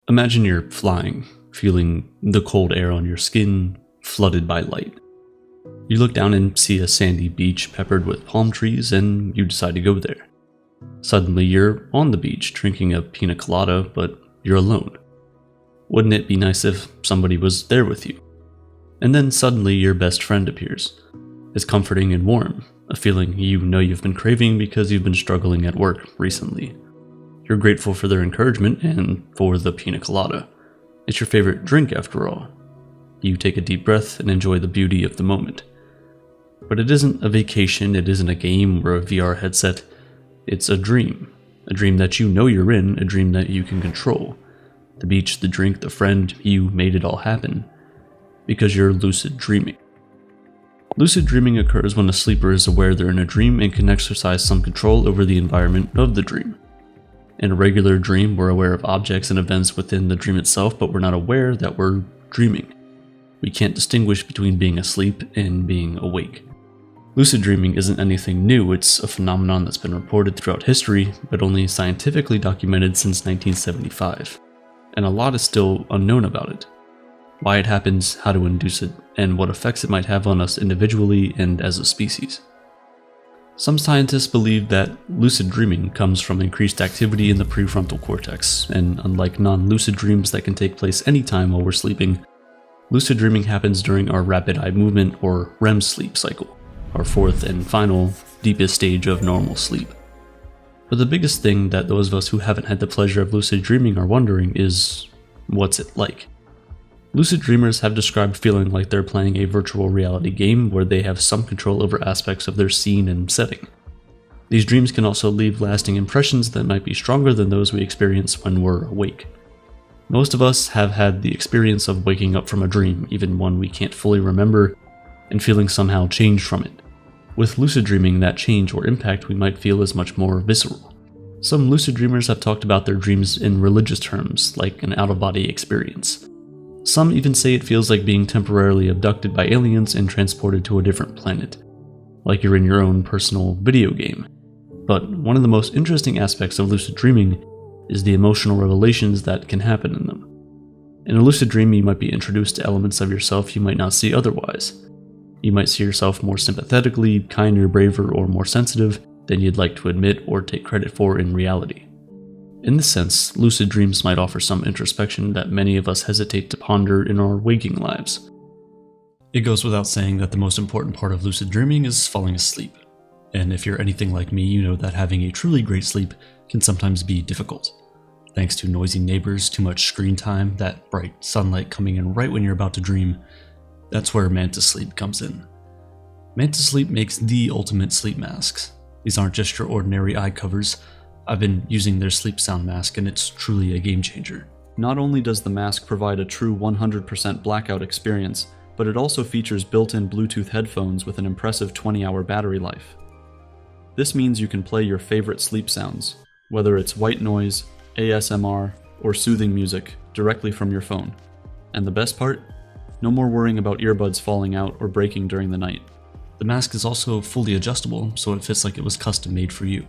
Imagine you're flying, feeling the cold air on your skin flooded by light. You look down and see a sandy beach peppered with palm trees, and you decide to go there. Suddenly you're on the beach drinking a pina colada, but you're alone. Wouldn't it be nice if somebody was there with you? And then suddenly your best friend appears. It's comforting and warm, a feeling you know you've been craving because you've been struggling at work recently. You're grateful for their encouragement and for the pina colada. It's your favorite drink after all. You take a deep breath and enjoy the beauty of the moment. But it isn't a vacation, it isn't a game or a VR headset. It's a dream that you know you're in, a dream that you can control. The beach, the drink, the friend, you made it all happen. Because you're lucid dreaming. Lucid dreaming occurs when a sleeper is aware they're in a dream and can exercise some control over the environment of the dream. In a regular dream, we're aware of objects and events within the dream itself, but we're not aware that we're dreaming. We can't distinguish between being asleep and being awake. Lucid dreaming isn't anything new, it's a phenomenon that's been reported throughout history, but only scientifically documented since 1975. And a lot is still unknown about it. Why it happens, how to induce it, and what effects it might have on us individually and as a species. Some scientists believe that lucid dreaming comes from increased activity in the prefrontal cortex, and unlike non-lucid dreams that can take place anytime while we're sleeping, lucid dreaming happens during our rapid eye movement or REM sleep cycle, our fourth and final, deepest stage of normal sleep. But the biggest thing that those of us who haven't had the pleasure of lucid dreaming are wondering is, what's it like? Lucid dreamers have described feeling like they're playing a virtual reality game where they have some control over aspects of their scene and setting. These dreams can also leave lasting impressions that might be stronger than those we experience when we're awake. Most of us have had the experience of waking up from a dream, even one we can't fully remember, and feeling somehow changed from it. With lucid dreaming, that change or impact we might feel is much more visceral. Some lucid dreamers have talked about their dreams in religious terms, like an out-of-body experience. Some even say it feels like being temporarily abducted by aliens and transported to a different planet, like you're in your own personal video game. But one of the most interesting aspects of lucid dreaming is the emotional revelations that can happen in them. In a lucid dream, you might be introduced to elements of yourself you might not see otherwise. You might see yourself more sympathetically, kinder, braver, or more sensitive than you'd like to admit or take credit for in reality. In this sense, lucid dreams might offer some introspection that many of us hesitate to ponder in our waking lives. It goes without saying that the most important part of lucid dreaming is falling asleep. And if you're anything like me, you know that having a truly great sleep can sometimes be difficult. Thanks to noisy neighbors, too much screen time, that bright sunlight coming in right when you're about to dream, that's where Mantis Sleep comes in. Mantis Sleep makes the ultimate sleep masks. These aren't just your ordinary eye covers. I've been using their sleep sound mask and it's truly a game changer. Not only does the mask provide a true 100% blackout experience, but it also features built-in Bluetooth headphones with an impressive 20-hour battery life. This means you can play your favorite sleep sounds, whether it's white noise, ASMR, or soothing music, directly from your phone. And the best part? No more worrying about earbuds falling out or breaking during the night. The mask is also fully adjustable, so it fits like it was custom made for you.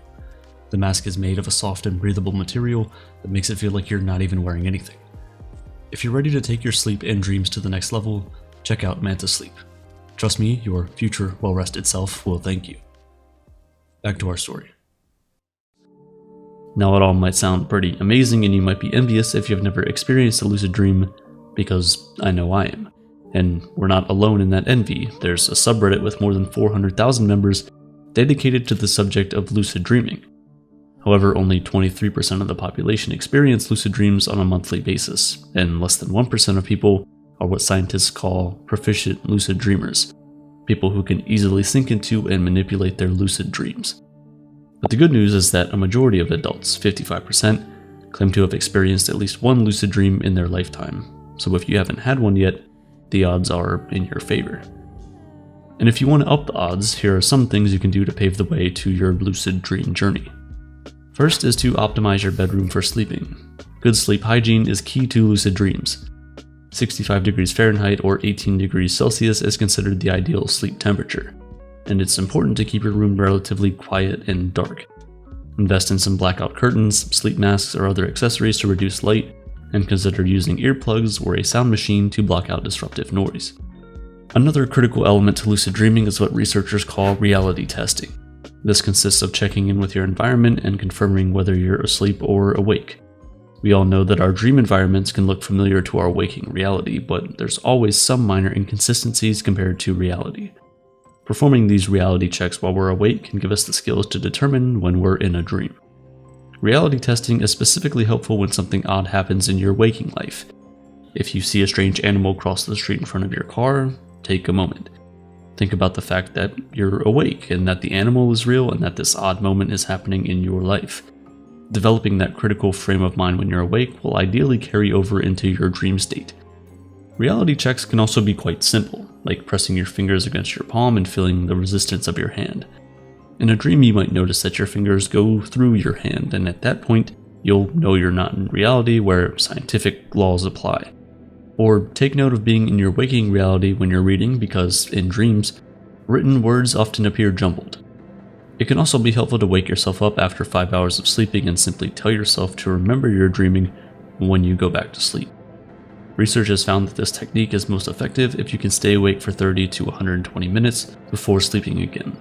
The mask is made of a soft and breathable material that makes it feel like you're not even wearing anything. If you're ready to take your sleep and dreams to the next level, check out Mantis Sleep. Trust me, your future well-rested self will thank you. Back to our story. Now it all might sound pretty amazing and you might be envious if you've never experienced a lucid dream, because I know I am. And we're not alone in that envy. There's a subreddit with more than 400,000 members dedicated to the subject of lucid dreaming. However, only 23% of the population experience lucid dreams on a monthly basis, and less than 1% of people are what scientists call proficient lucid dreamers, people who can easily sink into and manipulate their lucid dreams. But the good news is that a majority of adults, 55%, claim to have experienced at least one lucid dream in their lifetime, so if you haven't had one yet, the odds are in your favor. And if you want to up the odds, here are some things you can do to pave the way to your lucid dream journey. First is to optimize your bedroom for sleeping. Good sleep hygiene is key to lucid dreams. 65 degrees Fahrenheit or 18 degrees Celsius is considered the ideal sleep temperature, and it's important to keep your room relatively quiet and dark. Invest in some blackout curtains, sleep masks, or other accessories to reduce light, and consider using earplugs or a sound machine to block out disruptive noise. Another critical element to lucid dreaming is what researchers call reality testing. This consists of checking in with your environment and confirming whether you're asleep or awake. We all know that our dream environments can look familiar to our waking reality, but there's always some minor inconsistencies compared to reality. Performing these reality checks while we're awake can give us the skills to determine when we're in a dream. Reality testing is specifically helpful when something odd happens in your waking life. If you see a strange animal cross the street in front of your car, take a moment. Think about the fact that you're awake and that the animal is real and that this odd moment is happening in your life. Developing that critical frame of mind when you're awake will ideally carry over into your dream state. Reality checks can also be quite simple, like pressing your fingers against your palm and feeling the resistance of your hand. In a dream, you might notice that your fingers go through your hand, and at that point, you'll know you're not in reality where scientific laws apply. Or take note of being in your waking reality when you're reading, because in dreams, written words often appear jumbled. It can also be helpful to wake yourself up after 5 hours of sleeping and simply tell yourself to remember you're dreaming when you go back to sleep. Research has found that this technique is most effective if you can stay awake for 30 to 120 minutes before sleeping again.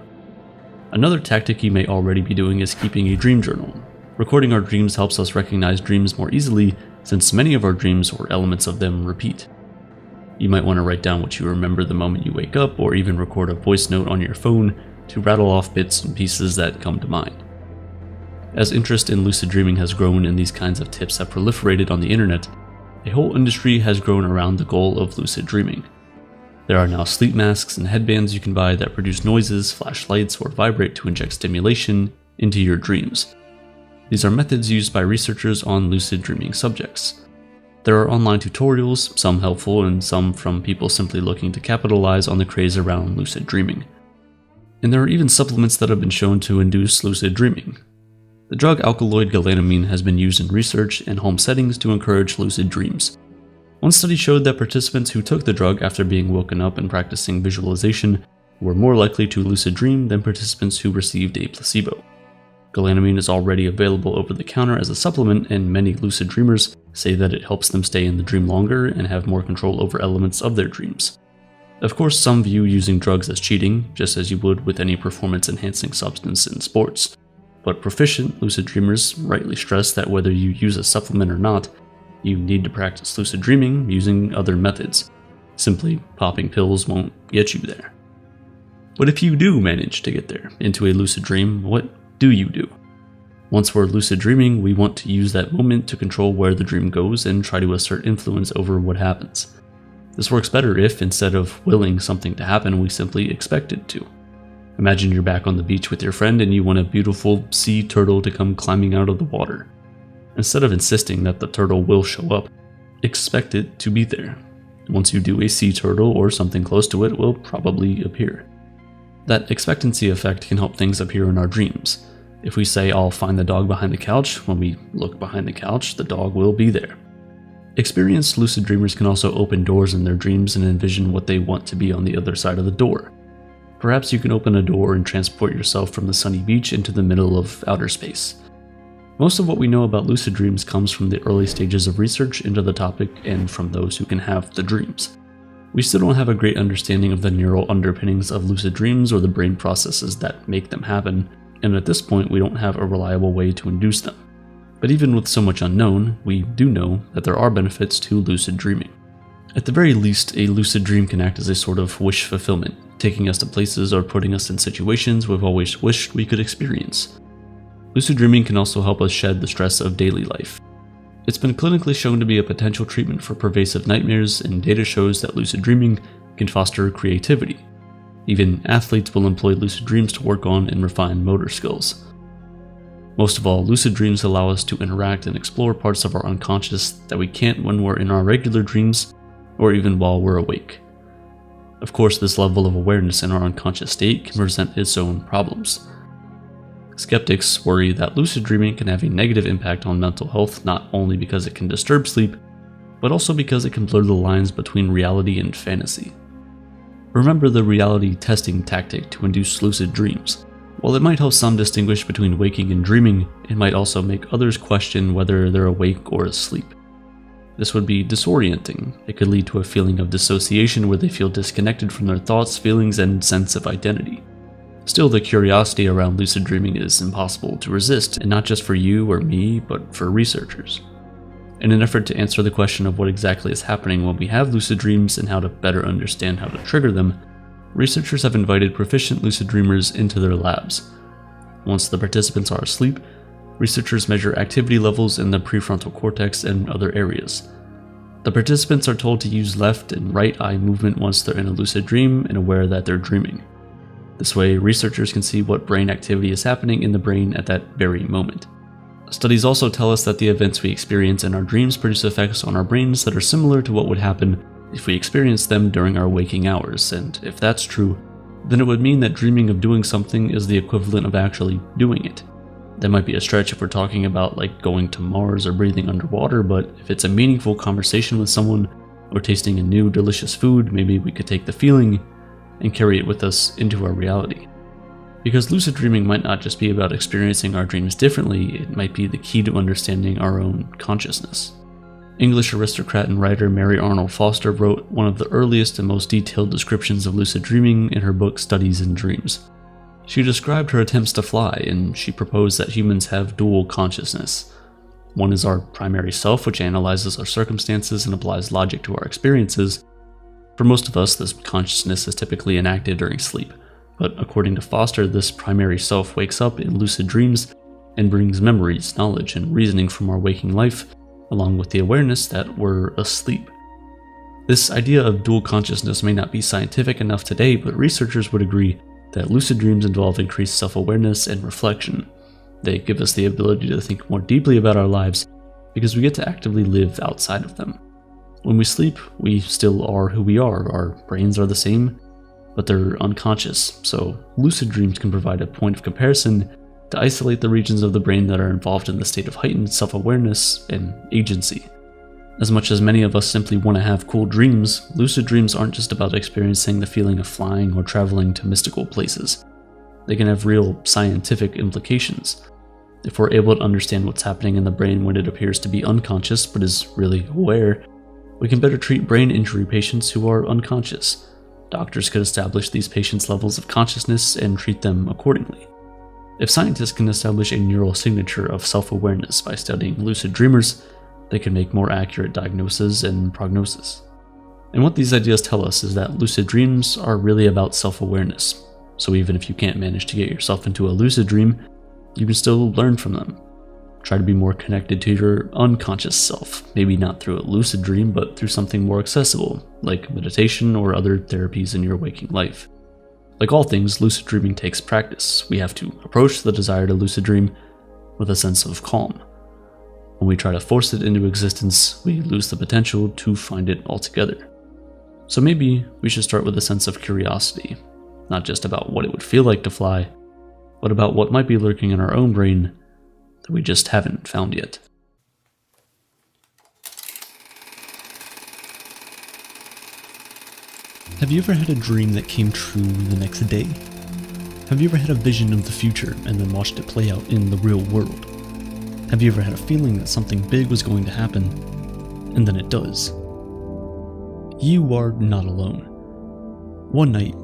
Another tactic you may already be doing is keeping a dream journal. Recording our dreams helps us recognize dreams more easily, since many of our dreams or elements of them repeat. You might want to write down what you remember the moment you wake up, or even record a voice note on your phone to rattle off bits and pieces that come to mind. As interest in lucid dreaming has grown and these kinds of tips have proliferated on the internet, a whole industry has grown around the goal of lucid dreaming. There are now sleep masks and headbands you can buy that produce noises, flash lights, or vibrate to inject stimulation into your dreams. These are methods used by researchers on lucid dreaming subjects. There are online tutorials, some helpful and some from people simply looking to capitalize on the craze around lucid dreaming. And there are even supplements that have been shown to induce lucid dreaming. The drug alkaloid galantamine has been used in research and home settings to encourage lucid dreams. One study showed that participants who took the drug after being woken up and practicing visualization were more likely to lucid dream than participants who received a placebo. Galantamine is already available over the counter as a supplement, and many lucid dreamers say that it helps them stay in the dream longer and have more control over elements of their dreams. Of course, some view using drugs as cheating, just as you would with any performance-enhancing substance in sports. But proficient lucid dreamers rightly stress that whether you use a supplement or not, you need to practice lucid dreaming using other methods. Simply popping pills won't get you there. But if you do manage to get there, into a lucid dream, what do you do? Once we're lucid dreaming, we want to use that moment to control where the dream goes and try to assert influence over what happens. This works better if, instead of willing something to happen, we simply expect it to. Imagine you're back on the beach with your friend and you want a beautiful sea turtle to come climbing out of the water. Instead of insisting that the turtle will show up, expect it to be there. Once you do, a sea turtle or something close to it will probably appear. That expectancy effect can help things appear in our dreams. If we say, "I'll find the dog behind the couch," when we look behind the couch, the dog will be there. Experienced lucid dreamers can also open doors in their dreams and envision what they want to be on the other side of the door. Perhaps you can open a door and transport yourself from the sunny beach into the middle of outer space. Most of what we know about lucid dreams comes from the early stages of research into the topic and from those who can have the dreams. We still don't have a great understanding of the neural underpinnings of lucid dreams or the brain processes that make them happen, and at this point we don't have a reliable way to induce them. But even with so much unknown, we do know that there are benefits to lucid dreaming. At the very least, a lucid dream can act as a sort of wish fulfillment, taking us to places or putting us in situations we've always wished we could experience. Lucid dreaming can also help us shed the stress of daily life. It's been clinically shown to be a potential treatment for pervasive nightmares, and data shows that lucid dreaming can foster creativity. Even athletes will employ lucid dreams to work on and refine motor skills. Most of all, lucid dreams allow us to interact and explore parts of our unconscious that we can't when we're in our regular dreams, or even while we're awake. Of course, this level of awareness in our unconscious state can present its own problems. Skeptics worry that lucid dreaming can have a negative impact on mental health, not only because it can disturb sleep, but also because it can blur the lines between reality and fantasy. Remember the reality testing tactic to induce lucid dreams. While it might help some distinguish between waking and dreaming, it might also make others question whether they're awake or asleep. This would be disorienting. It could lead to a feeling of dissociation where they feel disconnected from their thoughts, feelings, and sense of identity. Still, the curiosity around lucid dreaming is impossible to resist, and not just for you or me, but for researchers. In an effort to answer the question of what exactly is happening when we have lucid dreams and how to better understand how to trigger them, researchers have invited proficient lucid dreamers into their labs. Once the participants are asleep, researchers measure activity levels in the prefrontal cortex and other areas. The participants are told to use left and right eye movement once they're in a lucid dream and aware that they're dreaming. This way, researchers can see what brain activity is happening in the brain at that very moment. Studies also tell us that the events we experience in our dreams produce effects on our brains that are similar to what would happen if we experienced them during our waking hours, and if that's true, then it would mean that dreaming of doing something is the equivalent of actually doing it. That might be a stretch if we're talking about like going to Mars or breathing underwater, but if it's a meaningful conversation with someone or tasting a new delicious food, maybe we could take the feeling and carry it with us into our reality. Because lucid dreaming might not just be about experiencing our dreams differently, it might be the key to understanding our own consciousness. English aristocrat and writer Mary Arnold Foster wrote one of the earliest and most detailed descriptions of lucid dreaming in her book Studies in Dreams. She described her attempts to fly, and she proposed that humans have dual consciousness. One is our primary self, which analyzes our circumstances and applies logic to our experiences. For most of us, this consciousness is typically enacted during sleep. But according to Foster, this primary self wakes up in lucid dreams and brings memories, knowledge, and reasoning from our waking life, along with the awareness that we're asleep. This idea of dual consciousness may not be scientific enough today, but researchers would agree that lucid dreams involve increased self-awareness and reflection. They give us the ability to think more deeply about our lives because we get to actively live outside of them. When we sleep, we still are who we are. Our brains are the same, but they're unconscious, so lucid dreams can provide a point of comparison to isolate the regions of the brain that are involved in the state of heightened self-awareness and agency. As much as many of us simply want to have cool dreams, lucid dreams aren't just about experiencing the feeling of flying or traveling to mystical places. They can have real scientific implications. If we're able to understand what's happening in the brain when it appears to be unconscious but is really aware, we can better treat brain injury patients who are unconscious. Doctors could establish these patients' levels of consciousness and treat them accordingly. If scientists can establish a neural signature of self-awareness by studying lucid dreamers, they can make more accurate diagnosis and prognosis. And what these ideas tell us is that lucid dreams are really about self-awareness. So even if you can't manage to get yourself into a lucid dream, you can still learn from them. Try to be more connected to your unconscious self, maybe not through a lucid dream, but through something more accessible, like meditation or other therapies in your waking life. Like all things, lucid dreaming takes practice. We have to approach the desire to lucid dream with a sense of calm. When we try to force it into existence, we lose the potential to find it altogether. So maybe we should start with a sense of curiosity, not just about what it would feel like to fly, but about what might be lurking in our own brain that we just haven't found yet. Have you ever had a dream that came true the next day? Have you ever had a vision of the future and then watched it play out in the real world? Have you ever had a feeling that something big was going to happen, and then it does? You are not alone. One night,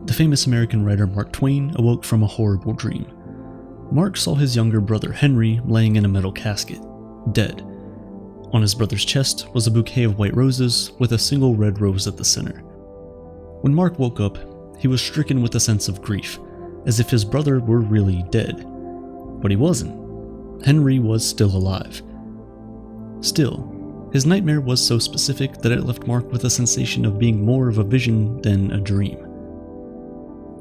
the famous American writer Mark Twain awoke from a horrible dream. Mark saw his younger brother Henry laying in a metal casket, dead. On his brother's chest was a bouquet of white roses with a single red rose at the center. When Mark woke up, he was stricken with a sense of grief, as if his brother were really dead. But he wasn't. Henry was still alive. Still, his nightmare was so specific that it left Mark with a sensation of being more of a vision than a dream.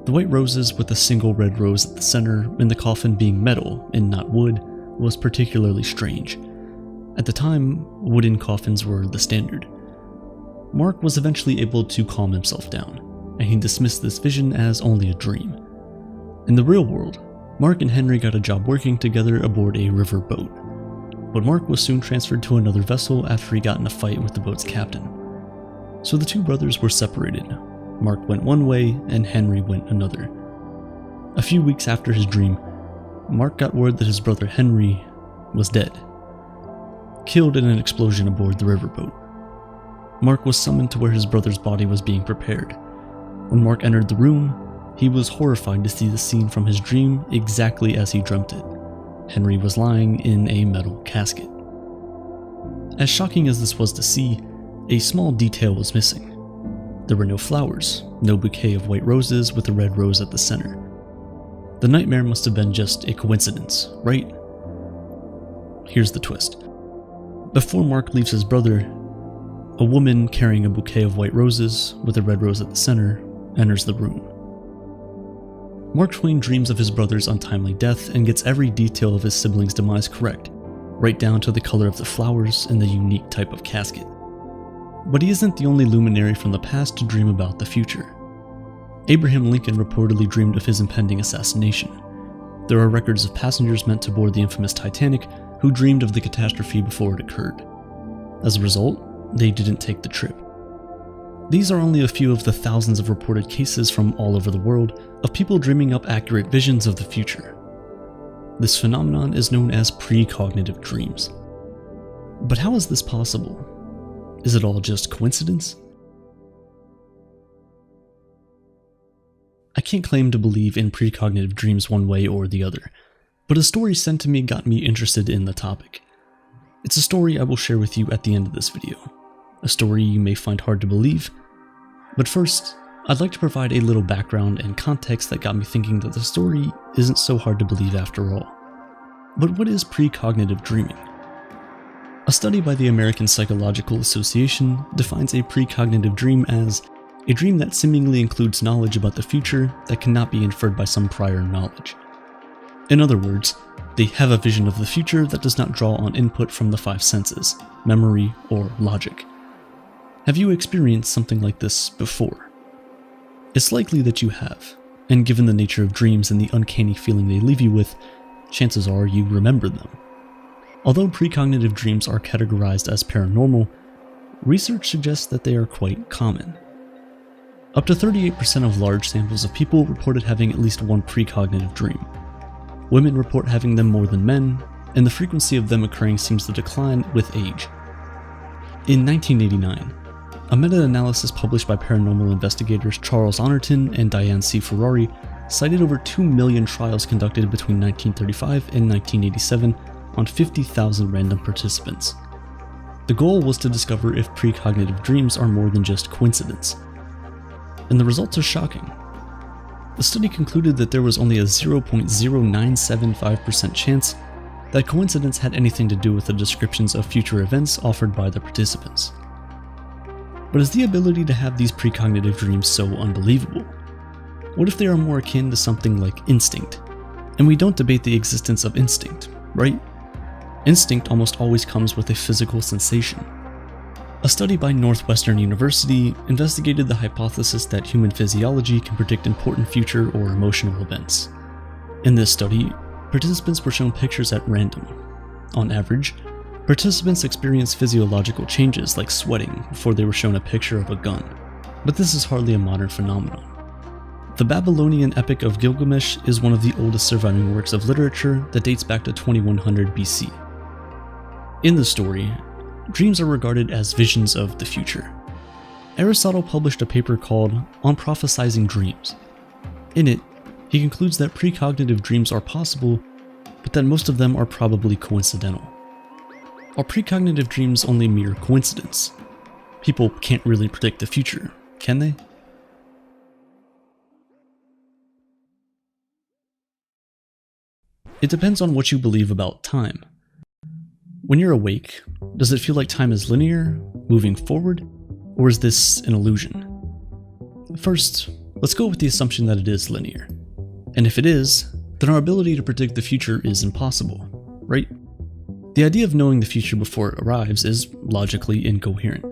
The white roses with a single red rose at the center and the coffin being metal and not wood was particularly strange. At the time, wooden coffins were the standard. Mark was eventually able to calm himself down, and he dismissed this vision as only a dream. In the real world, Mark and Henry got a job working together aboard a river boat. But Mark was soon transferred to another vessel after he got in a fight with the boat's captain. So the two brothers were separated. Mark went one way and Henry went another. A few weeks after his dream, Mark got word that his brother Henry was dead. killed in an explosion aboard the riverboat. Mark was summoned to where his brother's body was being prepared. When Mark entered the room, he was horrified to see the scene from his dream exactly as he dreamt it. Henry was lying in a metal casket. As shocking as this was to see, a small detail was missing. There were no flowers, no bouquet of white roses with a red rose at the center. The nightmare must have been just a coincidence, right? Here's the twist. Before Mark leaves his brother, a woman carrying a bouquet of white roses with a red rose at the center enters the room. Mark Twain dreams of his brother's untimely death and gets every detail of his siblings' demise correct, right down to the color of the flowers and the unique type of casket. But he isn't the only luminary from the past to dream about the future. Abraham Lincoln reportedly dreamed of his impending assassination. There are records of passengers meant to board the infamous Titanic who dreamed of the catastrophe before it occurred. As a result, they didn't take the trip. These are only a few of the thousands of reported cases from all over the world of people dreaming up accurate visions of the future. This phenomenon is known as precognitive dreams. But how is this possible? Is it all just coincidence? I can't claim to believe in precognitive dreams one way or the other, but a story sent to me got me interested in the topic. It's a story I will share with you at the end of this video. A story you may find hard to believe, but first, I'd like to provide a little background and context that got me thinking that the story isn't so hard to believe after all. But what is precognitive dreaming? A study by the American Psychological Association defines a precognitive dream as a dream that seemingly includes knowledge about the future that cannot be inferred by some prior knowledge. In other words, they have a vision of the future that does not draw on input from the five senses, memory, or logic. Have you experienced something like this before? It's likely that you have, and given the nature of dreams and the uncanny feeling they leave you with, chances are you remember them. Although precognitive dreams are categorized as paranormal, research suggests that they are quite common. Up to 38% of large samples of people reported having at least one precognitive dream. Women report having them more than men, and the frequency of them occurring seems to decline with age. In 1989, a meta-analysis published by paranormal investigators Charles Honorton and Diane C. Ferrari cited over 2 million trials conducted between 1935 and 1987 on 50,000 random participants. The goal was to discover if precognitive dreams are more than just coincidence. And the results are shocking. The study concluded that there was only a 0.0975% chance that coincidence had anything to do with the descriptions of future events offered by the participants. But is the ability to have these precognitive dreams so unbelievable? What if they are more akin to something like instinct? And we don't debate the existence of instinct, right? Instinct almost always comes with a physical sensation. A study by Northwestern University investigated the hypothesis that human physiology can predict important future or emotional events. In this study, participants were shown pictures at random. On average, participants experienced physiological changes like sweating before they were shown a picture of a gun. But this is hardly a modern phenomenon. The Babylonian Epic of Gilgamesh is one of the oldest surviving works of literature that dates back to 2100 BC. In the story, dreams are regarded as visions of the future. Aristotle published a paper called On Prophesizing Dreams. In it, he concludes that precognitive dreams are possible, but that most of them are probably coincidental. Are precognitive dreams only mere coincidence? People can't really predict the future, can they? It depends on what you believe about time. When you're awake, does it feel like time is linear, moving forward, or is this an illusion? First, let's go with the assumption that it is linear. And if it is, then our ability to predict the future is impossible, right? The idea of knowing the future before it arrives is logically incoherent.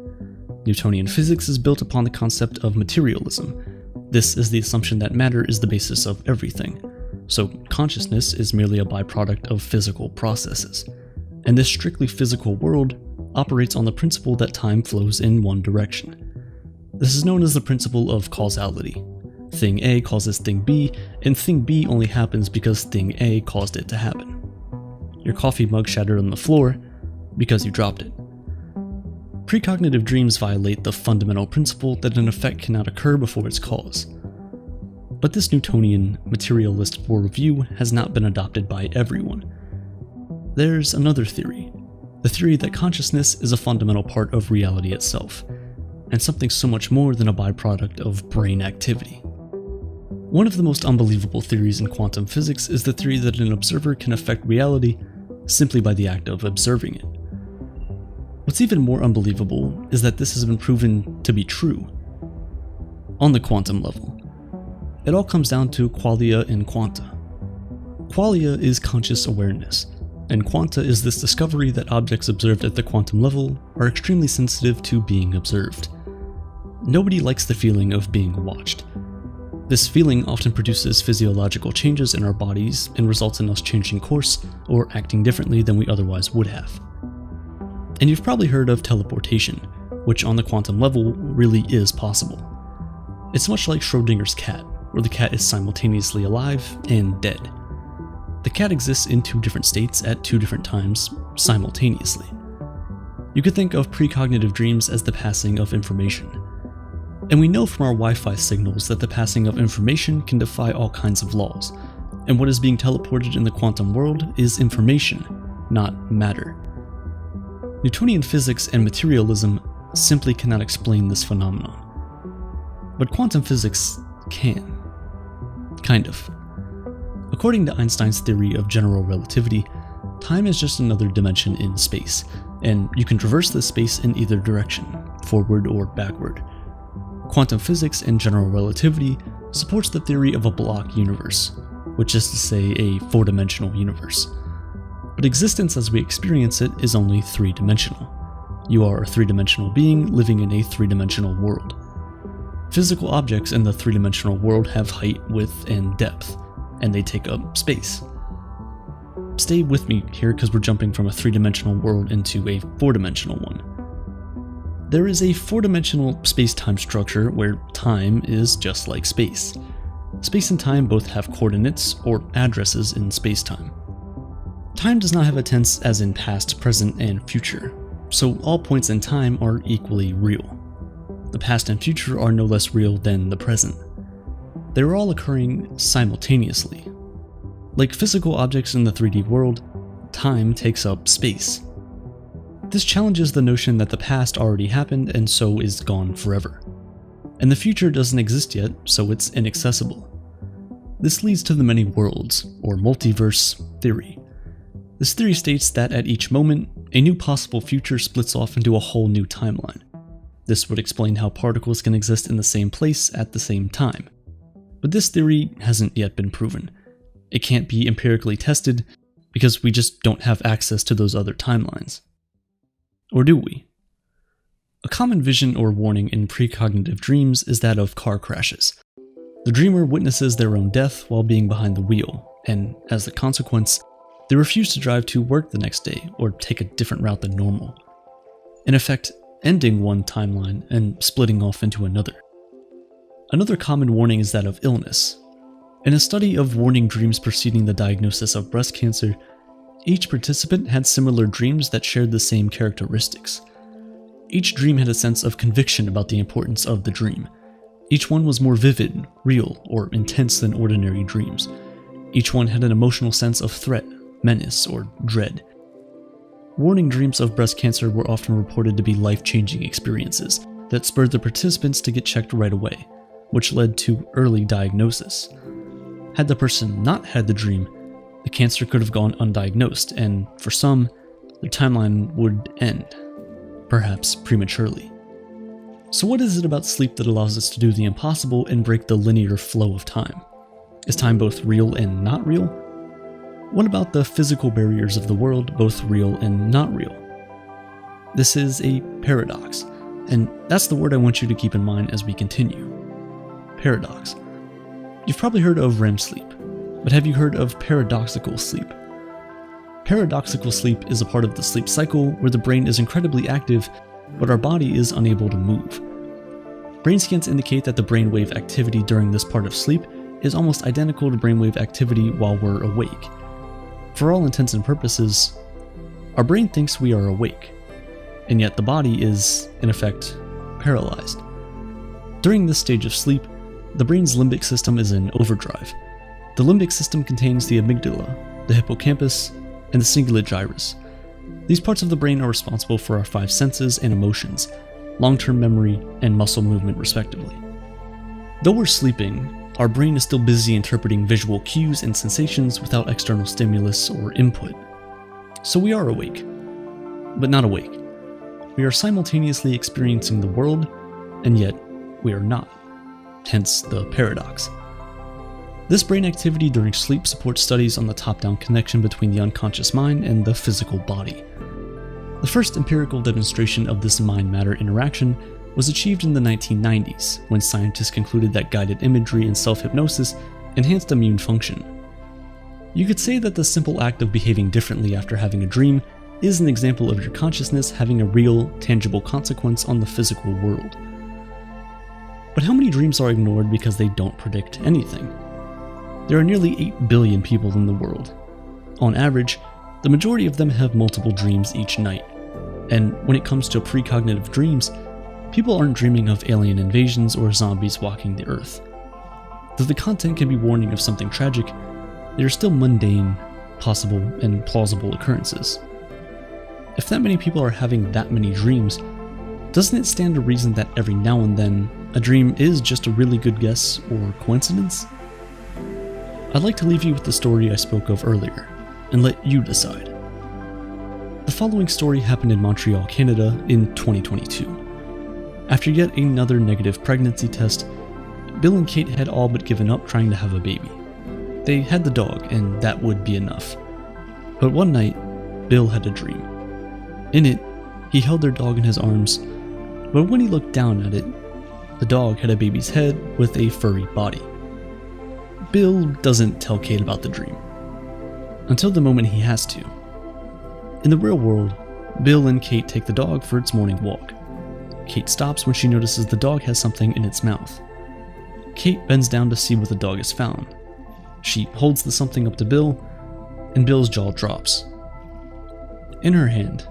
Newtonian physics is built upon the concept of materialism. This is the assumption that matter is the basis of everything, so consciousness is merely a byproduct of physical processes. And this strictly physical world operates on the principle that time flows in one direction. This is known as the principle of causality. Thing A causes thing B, and thing B only happens because thing A caused it to happen. Your coffee mug shattered on the floor, because you dropped it. Precognitive dreams violate the fundamental principle that an effect cannot occur before its cause. But this Newtonian, materialist worldview has not been adopted by everyone. There's another theory, the theory that consciousness is a fundamental part of reality itself, and something so much more than a byproduct of brain activity. One of the most unbelievable theories in quantum physics is the theory that an observer can affect reality simply by the act of observing it. What's even more unbelievable is that this has been proven to be true. On the quantum level, it all comes down to qualia and quanta. Qualia is conscious awareness, and quanta is this discovery that objects observed at the quantum level are extremely sensitive to being observed. Nobody likes the feeling of being watched. This feeling often produces physiological changes in our bodies and results in us changing course or acting differently than we otherwise would have. And you've probably heard of teleportation, which on the quantum level really is possible. It's much like Schrodinger's cat, where the cat is simultaneously alive and dead. The cat exists in two different states at two different times, simultaneously. You could think of precognitive dreams as the passing of information. And we know from our Wi-Fi signals that the passing of information can defy all kinds of laws, and what is being teleported in the quantum world is information, not matter. Newtonian physics and materialism simply cannot explain this phenomenon. But quantum physics can. Kind of. According to Einstein's theory of general relativity, time is just another dimension in space, and you can traverse this space in either direction, forward or backward. Quantum physics and general relativity supports the theory of a block universe, which is to say a four-dimensional universe. But existence as we experience it is only three-dimensional. You are a three-dimensional being living in a three-dimensional world. Physical objects in the three-dimensional world have height, width, and depth, and they take up space. Stay with me here because we're jumping from a three-dimensional world into a four-dimensional one. There is a four-dimensional space-time structure where time is just like space. Space and time both have coordinates, or addresses in space-time. Time does not have a tense as in past, present, and future, so all points in time are equally real. The past and future are no less real than the present. They are all occurring simultaneously. Like physical objects in the 3D world, time takes up space. This challenges the notion that the past already happened and so is gone forever. And the future doesn't exist yet, so it's inaccessible. This leads to the many worlds, or multiverse, theory. This theory states that at each moment, a new possible future splits off into a whole new timeline. This would explain how particles can exist in the same place at the same time. But this theory hasn't yet been proven. It can't be empirically tested because we just don't have access to those other timelines. Or do we? A common vision or warning in precognitive dreams is that of car crashes. The dreamer witnesses their own death while being behind the wheel, and as a consequence, they refuse to drive to work the next day or take a different route than normal. In effect, ending one timeline and splitting off into another. Another common warning is that of illness. In a study of warning dreams preceding the diagnosis of breast cancer, each participant had similar dreams that shared the same characteristics. Each dream had a sense of conviction about the importance of the dream. Each one was more vivid, real, or intense than ordinary dreams. Each one had an emotional sense of threat, menace, or dread. Warning dreams of breast cancer were often reported to be life-changing experiences that spurred the participants to get checked right away, which led to early diagnosis. Had the person not had the dream, the cancer could have gone undiagnosed, and for some, the timeline would end, perhaps prematurely. So what is it about sleep that allows us to do the impossible and break the linear flow of time? Is time both real and not real? What about the physical barriers of the world, both real and not real? This is a paradox, and that's the word I want you to keep in mind as we continue. Paradox. You've probably heard of REM sleep, but have you heard of paradoxical sleep? Paradoxical sleep is a part of the sleep cycle where the brain is incredibly active, but our body is unable to move. Brain scans indicate that the brainwave activity during this part of sleep is almost identical to brainwave activity while we're awake. For all intents and purposes, our brain thinks we are awake, and yet the body is, in effect, paralyzed. During this stage of sleep, the brain's limbic system is in overdrive. The limbic system contains the amygdala, the hippocampus, and the cingulate gyrus. These parts of the brain are responsible for our 5 senses and emotions, long-term memory, and muscle movement respectively. Though we're sleeping, our brain is still busy interpreting visual cues and sensations without external stimulus or input. So we are awake, but not awake. We are simultaneously experiencing the world, and yet we are not. Hence the paradox. This brain activity during sleep supports studies on the top-down connection between the unconscious mind and the physical body. The first empirical demonstration of this mind-matter interaction was achieved in the 1990s, when scientists concluded that guided imagery and self-hypnosis enhanced immune function. You could say that the simple act of behaving differently after having a dream is an example of your consciousness having a real, tangible consequence on the physical world. But how many dreams are ignored because they don't predict anything? There are nearly 8 billion people in the world. On average, the majority of them have multiple dreams each night. And when it comes to precognitive dreams, people aren't dreaming of alien invasions or zombies walking the earth. Though the content can be warning of something tragic, they are still mundane, possible, and plausible occurrences. If that many people are having that many dreams, doesn't it stand to reason that every now and then, a dream is just a really good guess or coincidence? I'd like to leave you with the story I spoke of earlier, and let you decide. The following story happened in Montreal, Canada in 2022. After yet another negative pregnancy test, Bill and Kate had all but given up trying to have a baby. They had the dog, and that would be enough. But one night, Bill had a dream. In it, he held their dog in his arms, but when he looked down at it, the dog had a baby's head with a furry body. Bill doesn't tell Kate about the dream, until the moment he has to. In the real world, Bill and Kate take the dog for its morning walk. Kate stops when she notices the dog has something in its mouth. Kate bends down to see what the dog has found. She holds the something up to Bill, and Bill's jaw drops. In her hand,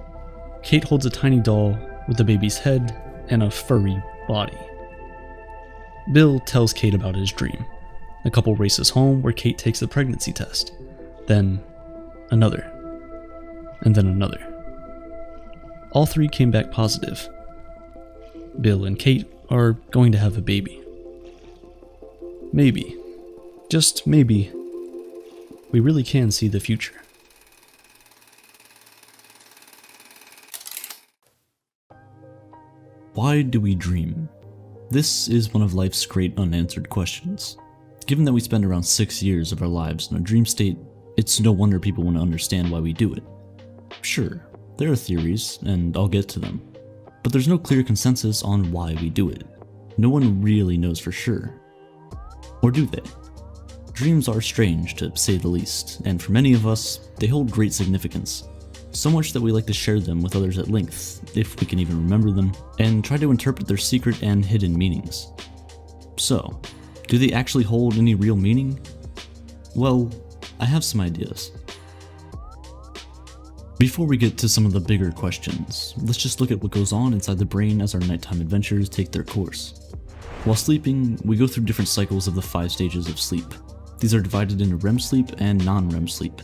Kate holds a tiny doll with a baby's head and a furry body. Bill tells Kate about his dream. The couple races home where Kate takes the pregnancy test. Then another. And then another. All 3 came back positive. Bill and Kate are going to have a baby. Maybe, just maybe, we really can see the future. Why do we dream? This is one of life's great unanswered questions. Given that we spend around 6 years of our lives in a dream state, it's no wonder people want to understand why we do it. Sure, there are theories, and I'll get to them, but there's no clear consensus on why we do it. No one really knows for sure. Or do they? Dreams are strange, to say the least, and for many of us, they hold great significance. So much that we like to share them with others at length, if we can even remember them, and try to interpret their secret and hidden meanings. So, do they actually hold any real meaning? Well, I have some ideas. Before we get to some of the bigger questions, let's just look at what goes on inside the brain as our nighttime adventures take their course. While sleeping, we go through different cycles of the 5 stages of sleep. These are divided into REM sleep and non-REM sleep.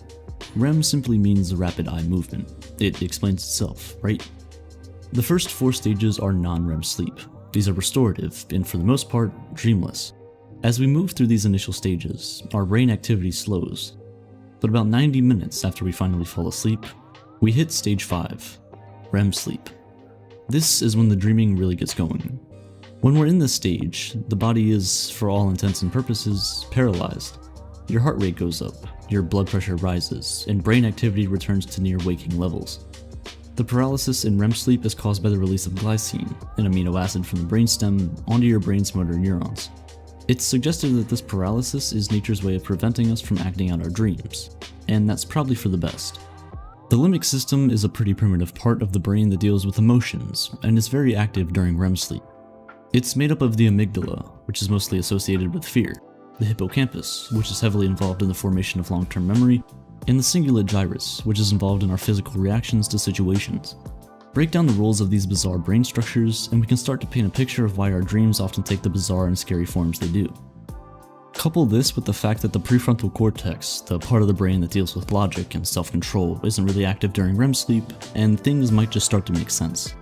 REM simply means rapid eye movement. It explains itself, right? The first 4 stages are non-REM sleep. These are restorative, and for the most part, dreamless. As we move through these initial stages, our brain activity slows. But about 90 minutes after we finally fall asleep, we hit stage 5, REM sleep. This is when the dreaming really gets going. When we're in this stage, the body is, for all intents and purposes, paralyzed. Your heart rate goes up, your blood pressure rises, and brain activity returns to near waking levels. The paralysis in REM sleep is caused by the release of glycine, an amino acid from the brainstem, onto your brain's motor neurons. It's suggested that this paralysis is nature's way of preventing us from acting out our dreams, and that's probably for the best. The limbic system is a pretty primitive part of the brain that deals with emotions, and is very active during REM sleep. It's made up of the amygdala, which is mostly associated with fear, the hippocampus, which is heavily involved in the formation of long-term memory, and the cingulate gyrus, which is involved in our physical reactions to situations. Break down the roles of these bizarre brain structures, and we can start to paint a picture of why our dreams often take the bizarre and scary forms they do. Couple this with the fact that the prefrontal cortex, the part of the brain that deals with logic and self-control, isn't really active during REM sleep, and things might just start to make sense.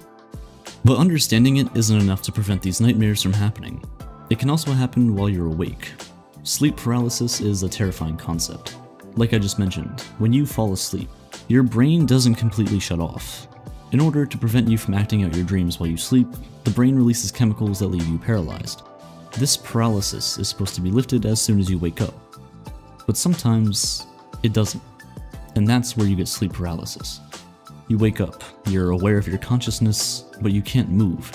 But understanding it isn't enough to prevent these nightmares from happening. It can also happen while you're awake. Sleep paralysis is a terrifying concept. Like I just mentioned, when you fall asleep, your brain doesn't completely shut off. In order to prevent you from acting out your dreams while you sleep, the brain releases chemicals that leave you paralyzed. This paralysis is supposed to be lifted as soon as you wake up. But sometimes, it doesn't. And that's where you get sleep paralysis. You wake up, you're aware of your consciousness, but you can't move.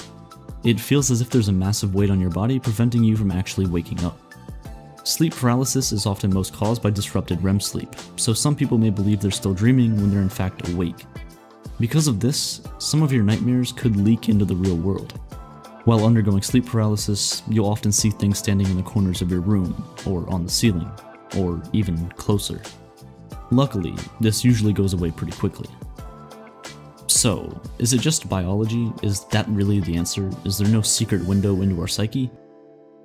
It feels as if there's a massive weight on your body preventing you from actually waking up. Sleep paralysis is often most caused by disrupted REM sleep, so some people may believe they're still dreaming when they're in fact awake. Because of this, some of your nightmares could leak into the real world. While undergoing sleep paralysis, you'll often see things standing in the corners of your room, or on the ceiling, or even closer. Luckily, this usually goes away pretty quickly. So, is it just biology? Is that really the answer? Is there no secret window into our psyche?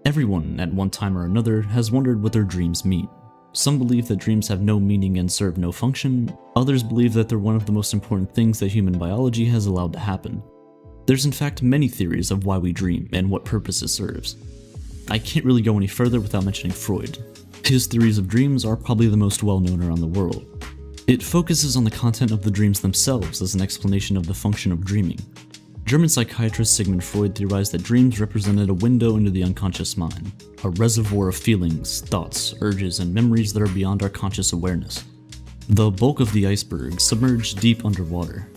Everyone, at one time or another, has wondered what their dreams mean. Some believe that dreams have no meaning and serve no function, others believe that they're one of the most important things that human biology has allowed to happen. There's in fact many theories of why we dream and what purpose it serves. I can't really go any further without mentioning Freud. His theories of dreams are probably the most well-known around the world. It focuses on the content of the dreams themselves as an explanation of the function of dreaming. German psychiatrist Sigmund Freud theorized that dreams represented a window into the unconscious mind, a reservoir of feelings, thoughts, urges, and memories that are beyond our conscious awareness. The bulk of the iceberg submerged deep underwater.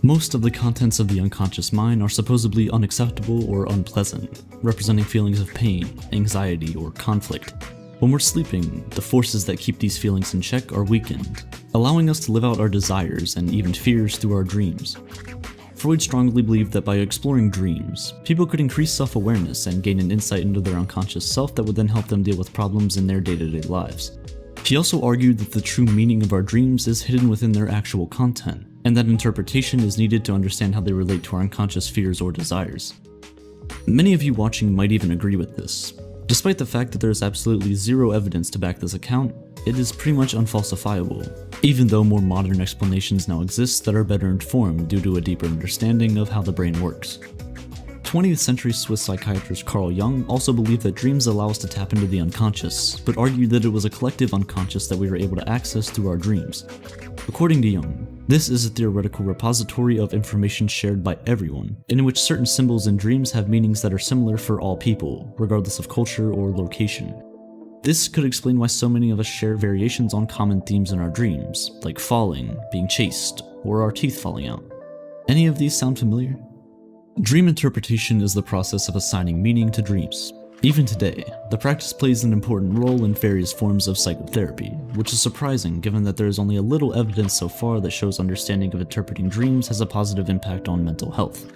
Most of the contents of the unconscious mind are supposedly unacceptable or unpleasant, representing feelings of pain, anxiety, or conflict. When we're sleeping, the forces that keep these feelings in check are weakened, allowing us to live out our desires and even fears through our dreams. Freud strongly believed that by exploring dreams, people could increase self-awareness and gain an insight into their unconscious self that would then help them deal with problems in their day-to-day lives. He also argued that the true meaning of our dreams is hidden within their actual content, and that interpretation is needed to understand how they relate to our unconscious fears or desires. Many of you watching might even agree with this. Despite the fact that there is absolutely zero evidence to back this account, it is pretty much unfalsifiable, even though more modern explanations now exist that are better informed due to a deeper understanding of how the brain works. 20th century Swiss psychiatrist Carl Jung also believed that dreams allow us to tap into the unconscious, but argued that it was a collective unconscious that we were able to access through our dreams. According to Jung, this is a theoretical repository of information shared by everyone, in which certain symbols in dreams have meanings that are similar for all people, regardless of culture or location. This could explain why so many of us share variations on common themes in our dreams, like falling, being chased, or our teeth falling out. Any of these sound familiar? Dream interpretation is the process of assigning meaning to dreams. Even today, the practice plays an important role in various forms of psychotherapy, which is surprising given that there is only a little evidence so far that shows understanding of interpreting dreams has a positive impact on mental health.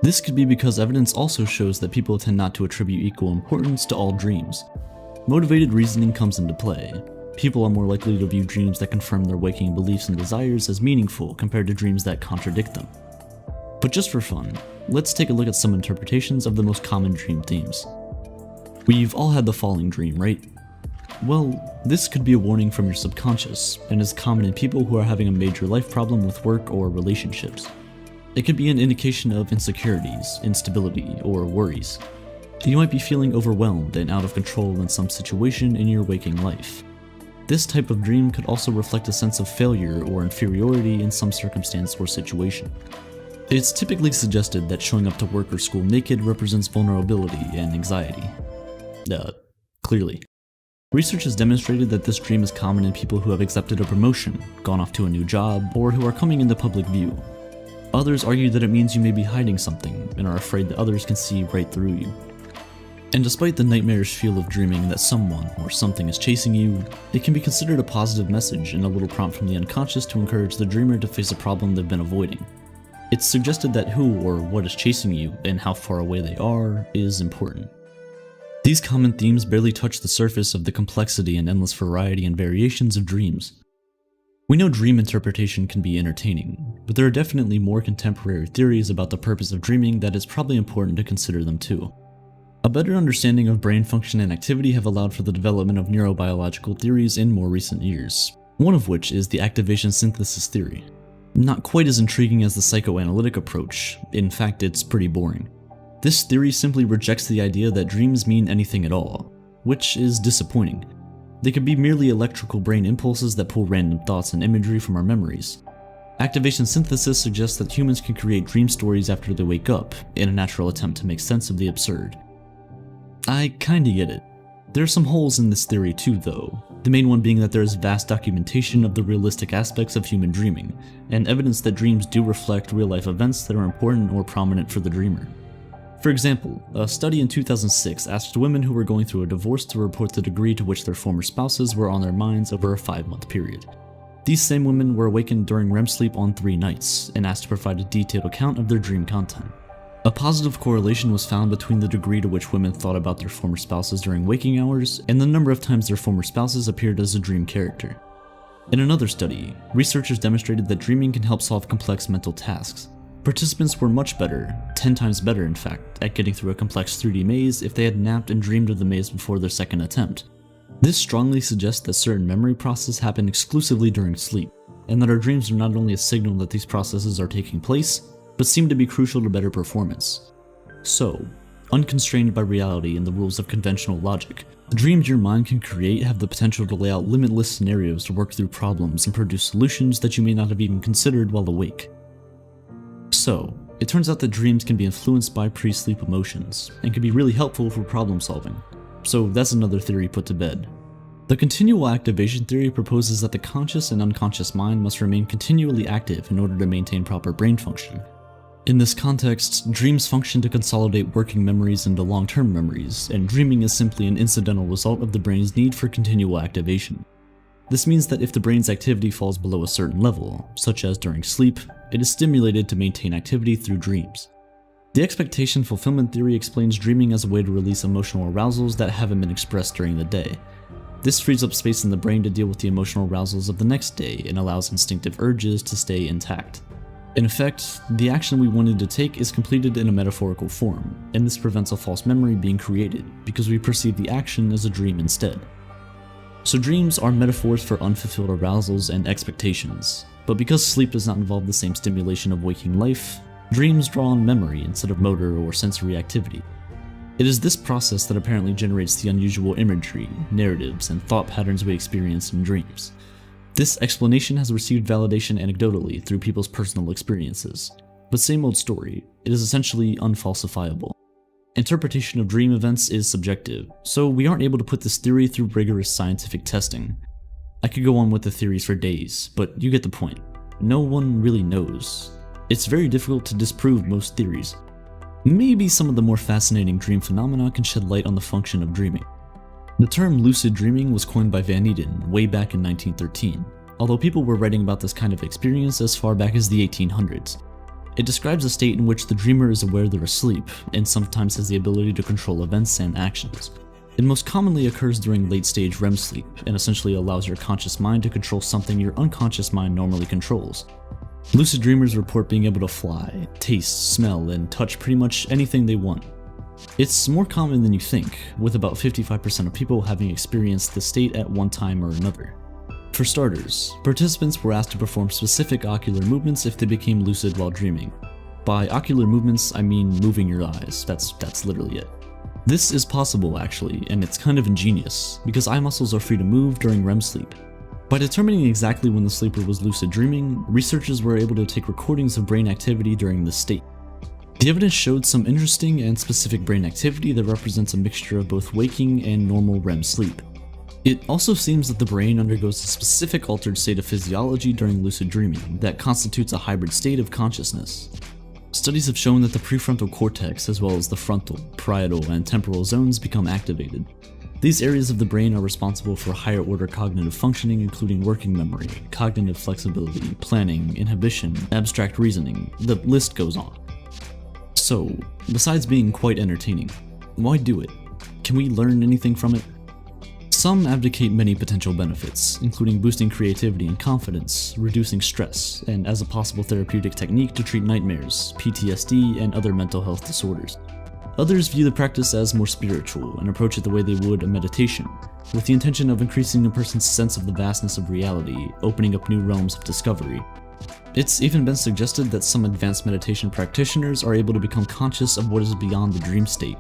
This could be because evidence also shows that people tend not to attribute equal importance to all dreams. Motivated reasoning comes into play. People are more likely to view dreams that confirm their waking beliefs and desires as meaningful compared to dreams that contradict them. But just for fun, let's take a look at some interpretations of the most common dream themes. We've all had the falling dream, right? Well, this could be a warning from your subconscious, and is common in people who are having a major life problem with work or relationships. It could be an indication of insecurities, instability, or worries. You might be feeling overwhelmed and out of control in some situation in your waking life. This type of dream could also reflect a sense of failure or inferiority in some circumstance or situation. It's typically suggested that showing up to work or school naked represents vulnerability and anxiety. Clearly. Research has demonstrated that this dream is common in people who have accepted a promotion, gone off to a new job, or who are coming into public view. Others argue that it means you may be hiding something and are afraid that others can see right through you. And despite the nightmarish feel of dreaming that someone or something is chasing you, it can be considered a positive message and a little prompt from the unconscious to encourage the dreamer to face a problem they've been avoiding. It's suggested that who or what is chasing you and how far away they are is important. These common themes barely touch the surface of the complexity and endless variety and variations of dreams. We know dream interpretation can be entertaining, but there are definitely more contemporary theories about the purpose of dreaming that it's probably important to consider them too. A better understanding of brain function and activity have allowed for the development of neurobiological theories in more recent years, one of which is the activation synthesis theory. Not quite as intriguing as the psychoanalytic approach, in fact it's pretty boring. This theory simply rejects the idea that dreams mean anything at all, which is disappointing. They could be merely electrical brain impulses that pull random thoughts and imagery from our memories. Activation synthesis suggests that humans can create dream stories after they wake up, in a natural attempt to make sense of the absurd. I kinda get it. There are some holes in this theory too though, the main one being that there is vast documentation of the realistic aspects of human dreaming, and evidence that dreams do reflect real-life events that are important or prominent for the dreamer. For example, a study in 2006 asked women who were going through a divorce to report the degree to which their former spouses were on their minds over a 5-month period. These same women were awakened during REM sleep on 3 nights, and asked to provide a detailed account of their dream content. A positive correlation was found between the degree to which women thought about their former spouses during waking hours, and the number of times their former spouses appeared as a dream character. In another study, researchers demonstrated that dreaming can help solve complex mental tasks. Participants were much better, 10 times better in fact, at getting through a complex 3D maze if they had napped and dreamed of the maze before their second attempt. This strongly suggests that certain memory processes happen exclusively during sleep, and that our dreams are not only a signal that these processes are taking place, but seem to be crucial to better performance. So, unconstrained by reality and the rules of conventional logic, the dreams your mind can create have the potential to lay out limitless scenarios to work through problems and produce solutions that you may not have even considered while awake. So, it turns out that dreams can be influenced by pre-sleep emotions, and can be really helpful for problem solving. So that's another theory put to bed. The continual activation theory proposes that the conscious and unconscious mind must remain continually active in order to maintain proper brain function. In this context, dreams function to consolidate working memories into long-term memories, and dreaming is simply an incidental result of the brain's need for continual activation. This means that if the brain's activity falls below a certain level, such as during sleep, it is stimulated to maintain activity through dreams. The expectation fulfillment theory explains dreaming as a way to release emotional arousals that haven't been expressed during the day. This frees up space in the brain to deal with the emotional arousals of the next day and allows instinctive urges to stay intact. In effect, the action we wanted to take is completed in a metaphorical form, and this prevents a false memory being created because we perceive the action as a dream instead. So dreams are metaphors for unfulfilled arousals and expectations, but because sleep does not involve the same stimulation of waking life, dreams draw on memory instead of motor or sensory activity. It is this process that apparently generates the unusual imagery, narratives, and thought patterns we experience in dreams. This explanation has received validation anecdotally through people's personal experiences, but same old story, it is essentially unfalsifiable. Interpretation of dream events is subjective, so we aren't able to put this theory through rigorous scientific testing. I could go on with the theories for days, but you get the point. No one really knows. It's very difficult to disprove most theories. Maybe some of the more fascinating dream phenomena can shed light on the function of dreaming. The term lucid dreaming was coined by Van Eeden way back in 1913, although people were writing about this kind of experience as far back as the 1800s. It describes a state in which the dreamer is aware they're asleep, and sometimes has the ability to control events and actions. It most commonly occurs during late-stage REM sleep, and essentially allows your conscious mind to control something your unconscious mind normally controls. Lucid dreamers report being able to fly, taste, smell, and touch pretty much anything they want. It's more common than you think, with about 55% of people having experienced this state at one time or another. For starters, participants were asked to perform specific ocular movements if they became lucid while dreaming. By ocular movements, I mean moving your eyes, that's literally it. This is possible actually, and it's kind of ingenious, because eye muscles are free to move during REM sleep. By determining exactly when the sleeper was lucid dreaming, researchers were able to take recordings of brain activity during this state. The evidence showed some interesting and specific brain activity that represents a mixture of both waking and normal REM sleep. It also seems that the brain undergoes a specific altered state of physiology during lucid dreaming that constitutes a hybrid state of consciousness. Studies have shown that the prefrontal cortex, as well as the frontal, parietal, and temporal zones become activated. These areas of the brain are responsible for higher order cognitive functioning, including working memory, cognitive flexibility, planning, inhibition, abstract reasoning, the list goes on. So, besides being quite entertaining, why do it? Can we learn anything from it? Some advocate many potential benefits, including boosting creativity and confidence, reducing stress, and as a possible therapeutic technique to treat nightmares, PTSD, and other mental health disorders. Others view the practice as more spiritual and approach it the way they would a meditation, with the intention of increasing a person's sense of the vastness of reality, opening up new realms of discovery. It's even been suggested that some advanced meditation practitioners are able to become conscious of what is beyond the dream state,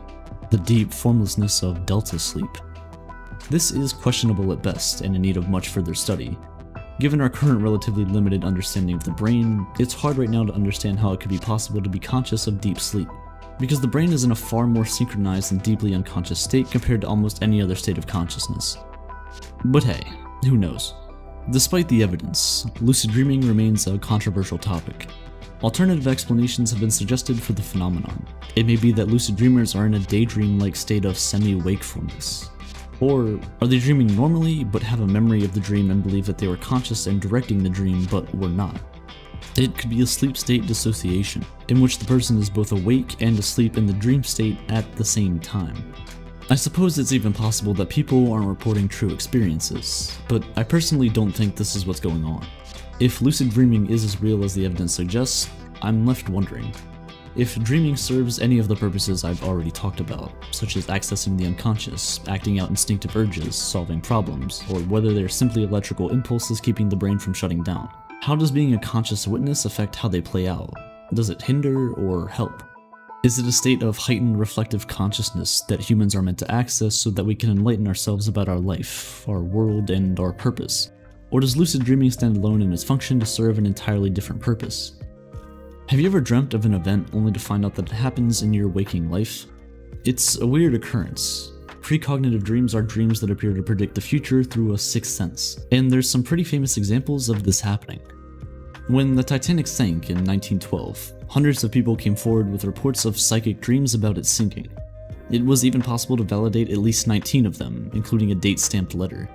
the deep formlessness of delta sleep. This is questionable at best and in need of much further study. Given our current relatively limited understanding of the brain, it's hard right now to understand how it could be possible to be conscious of deep sleep, because the brain is in a far more synchronized and deeply unconscious state compared to almost any other state of consciousness. But hey, who knows? Despite the evidence, lucid dreaming remains a controversial topic. Alternative explanations have been suggested for the phenomenon. It may be that lucid dreamers are in a daydream-like state of semi-wakefulness. Or are they dreaming normally but have a memory of the dream and believe that they were conscious and directing the dream but were not? It could be a sleep state dissociation, in which the person is both awake and asleep in the dream state at the same time. I suppose it's even possible that people aren't reporting true experiences, but I personally don't think this is what's going on. If lucid dreaming is as real as the evidence suggests, I'm left wondering. If dreaming serves any of the purposes I've already talked about, such as accessing the unconscious, acting out instinctive urges, solving problems, or whether they're simply electrical impulses keeping the brain from shutting down, how does being a conscious witness affect how they play out? Does it hinder or help? Is it a state of heightened reflective consciousness that humans are meant to access so that we can enlighten ourselves about our life, our world, and our purpose? Or does lucid dreaming stand alone in its function to serve an entirely different purpose? Have you ever dreamt of an event only to find out that it happens in your waking life? It's a weird occurrence. Precognitive dreams are dreams that appear to predict the future through a sixth sense, and there's some pretty famous examples of this happening. When the Titanic sank in 1912, hundreds of people came forward with reports of psychic dreams about it sinking. It was even possible to validate at least 19 of them, including a date-stamped letter.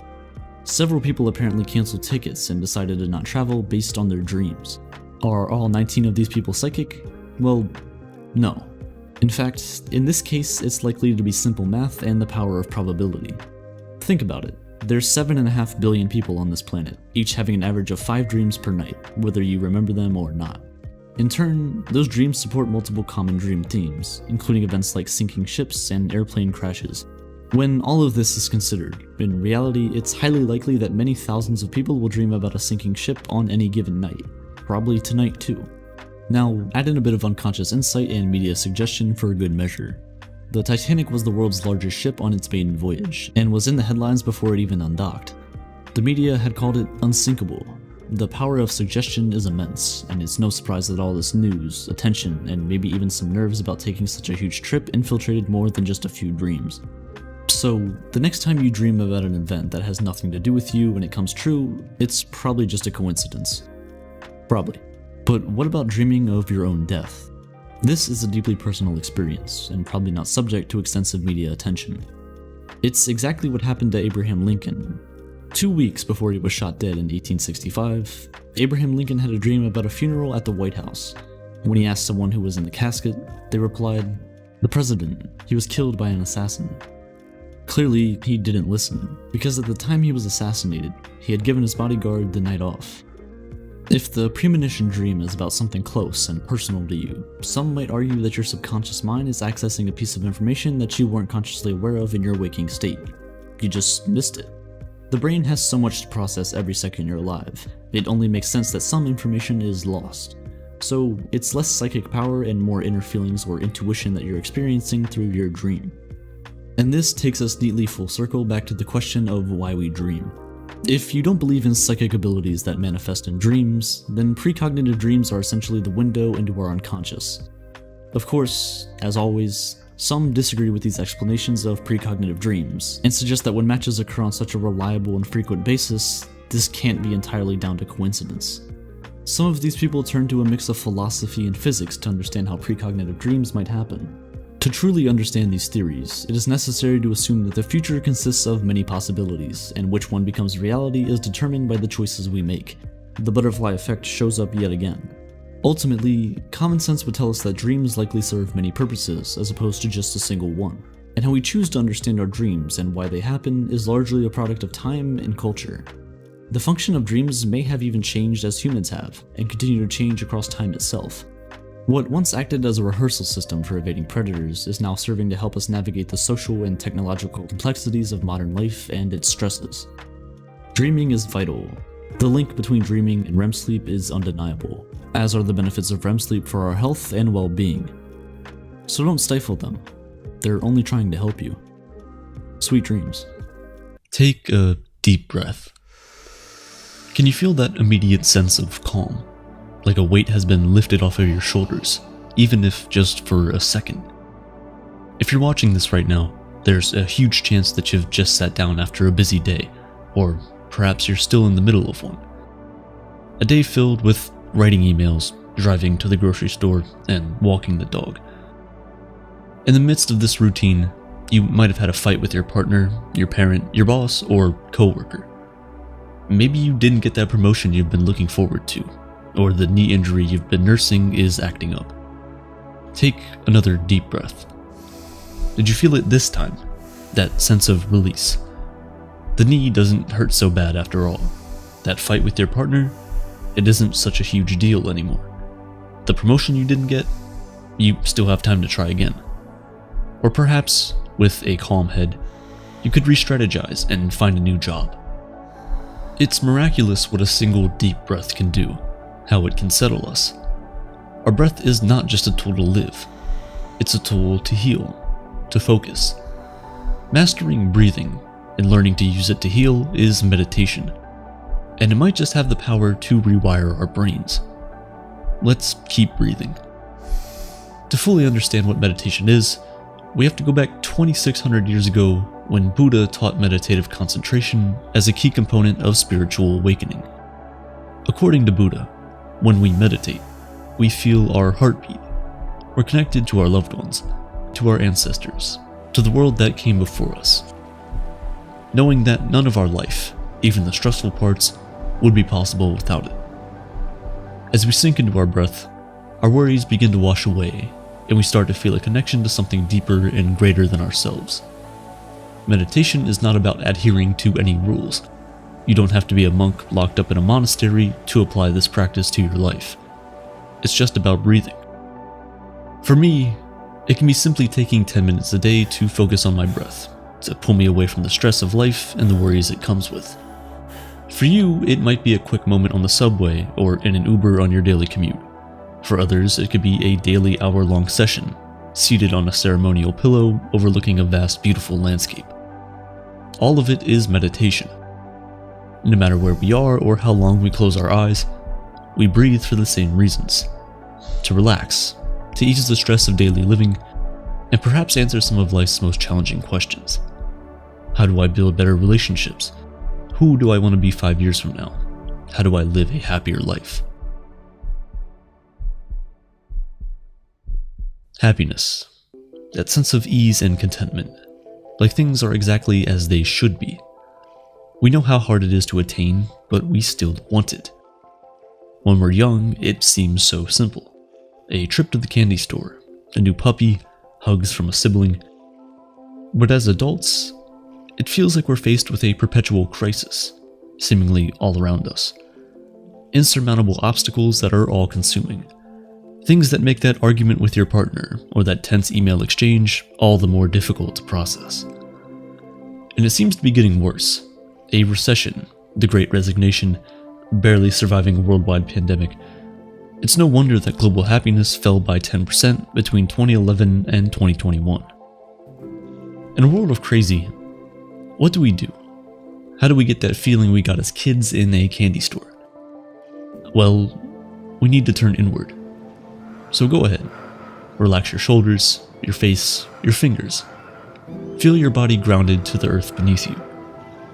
Several people apparently canceled tickets and decided to not travel based on their dreams. Are all 19 of these people psychic? Well, no. In fact, in this case, it's likely to be simple math and the power of probability. Think about it. There's 7.5 billion people on this planet, each having an average of 5 dreams per night, whether you remember them or not. In turn, those dreams support multiple common dream themes, including events like sinking ships and airplane crashes. When all of this is considered, in reality, it's highly likely that many thousands of people will dream about a sinking ship on any given night. Probably tonight too. Now, add in a bit of unconscious insight and media suggestion for a good measure. The Titanic was the world's largest ship on its maiden voyage, and was in the headlines before it even undocked. The media had called it unsinkable. The power of suggestion is immense, and it's no surprise that all this news, attention, and maybe even some nerves about taking such a huge trip infiltrated more than just a few dreams. So, the next time you dream about an event that has nothing to do with you when it comes true, it's probably just a coincidence. Probably. But what about dreaming of your own death? This is a deeply personal experience, and probably not subject to extensive media attention. It's exactly what happened to Abraham Lincoln. 2 weeks before he was shot dead in 1865, Abraham Lincoln had a dream about a funeral at the White House. When he asked someone who was in the casket, they replied, "The president, he was killed by an assassin." Clearly, he didn't listen, because at the time he was assassinated, he had given his bodyguard the night off. If the premonition dream is about something close and personal to you, some might argue that your subconscious mind is accessing a piece of information that you weren't consciously aware of in your waking state. You just missed it. The brain has so much to process every second you're alive. It only makes sense that some information is lost. So it's less psychic power and more inner feelings or intuition that you're experiencing through your dream. And this takes us neatly full circle back to the question of why we dream. If you don't believe in psychic abilities that manifest in dreams, then precognitive dreams are essentially the window into our unconscious. Of course, as always, some disagree with these explanations of precognitive dreams, and suggest that when matches occur on such a reliable and frequent basis, this can't be entirely down to coincidence. Some of these people turn to a mix of philosophy and physics to understand how precognitive dreams might happen. To truly understand these theories, it is necessary to assume that the future consists of many possibilities, and which one becomes reality is determined by the choices we make. The butterfly effect shows up yet again. Ultimately, common sense would tell us that dreams likely serve many purposes as opposed to just a single one. And how we choose to understand our dreams and why they happen is largely a product of time and culture. The function of dreams may have even changed as humans have, and continue to change across time itself. What once acted as a rehearsal system for evading predators is now serving to help us navigate the social and technological complexities of modern life and its stresses. Dreaming is vital. The link between dreaming and REM sleep is undeniable, as are the benefits of REM sleep for our health and well-being. So don't stifle them. They're only trying to help you. Sweet dreams. Take a deep breath. Can you feel that immediate sense of calm? Like a weight has been lifted off of your shoulders, even if just for a second. If you're watching this right now, there's a huge chance that you've just sat down after a busy day, or perhaps you're still in the middle of one. A day filled with writing emails, driving to the grocery store, and walking the dog. In the midst of this routine, you might have had a fight with your partner, your parent, your boss, or coworker. Maybe you didn't get that promotion you've been looking forward to, or the knee injury you've been nursing is acting up. Take another deep breath. Did you feel it this time? That sense of release. The knee doesn't hurt so bad after all. That fight with your partner, it isn't such a huge deal anymore. The promotion you didn't get, you still have time to try again. Or perhaps, with a calm head, you could re-strategize and find a new job. It's miraculous what a single deep breath can do, how it can settle us. Our breath is not just a tool to live, it's a tool to heal, to focus. Mastering breathing and learning to use it to heal is meditation, and it might just have the power to rewire our brains. Let's keep breathing. To fully understand what meditation is, we have to go back 2,600 years ago when Buddha taught meditative concentration as a key component of spiritual awakening. According to Buddha, when we meditate, we feel our heartbeat. We're connected to our loved ones, to our ancestors, to the world that came before us. Knowing that none of our life, even the stressful parts, would be possible without it. As we sink into our breath, our worries begin to wash away, and we start to feel a connection to something deeper and greater than ourselves. Meditation is not about adhering to any rules. You don't have to be a monk locked up in a monastery to apply this practice to your life. It's just about breathing. For me, it can be simply taking 10 minutes a day to focus on my breath, to pull me away from the stress of life and the worries it comes with. For you, it might be a quick moment on the subway or in an Uber on your daily commute. For others, it could be a daily hour-long session, seated on a ceremonial pillow overlooking a vast, beautiful landscape. All of it is meditation. No matter where we are or how long we close our eyes, we breathe for the same reasons. To relax, to ease the stress of daily living, and perhaps answer some of life's most challenging questions. How do I build better relationships? Who do I want to be 5 years from now? How do I live a happier life? Happiness. That sense of ease and contentment. Like things are exactly as they should be. We know how hard it is to attain, but we still want it. When we're young, it seems so simple. A trip to the candy store, a new puppy, hugs from a sibling. But as adults, it feels like we're faced with a perpetual crisis, seemingly all around us. Insurmountable obstacles that are all-consuming. Things that make that argument with your partner or that tense email exchange all the more difficult to process. And it seems to be getting worse. A recession, the Great Resignation, barely surviving a worldwide pandemic. It's no wonder that global happiness fell by 10% between 2011 and 2021. In a world of crazy, what do we do? How do we get that feeling we got as kids in a candy store? Well, we need to turn inward. So go ahead, relax your shoulders, your face, your fingers. Feel your body grounded to the earth beneath you.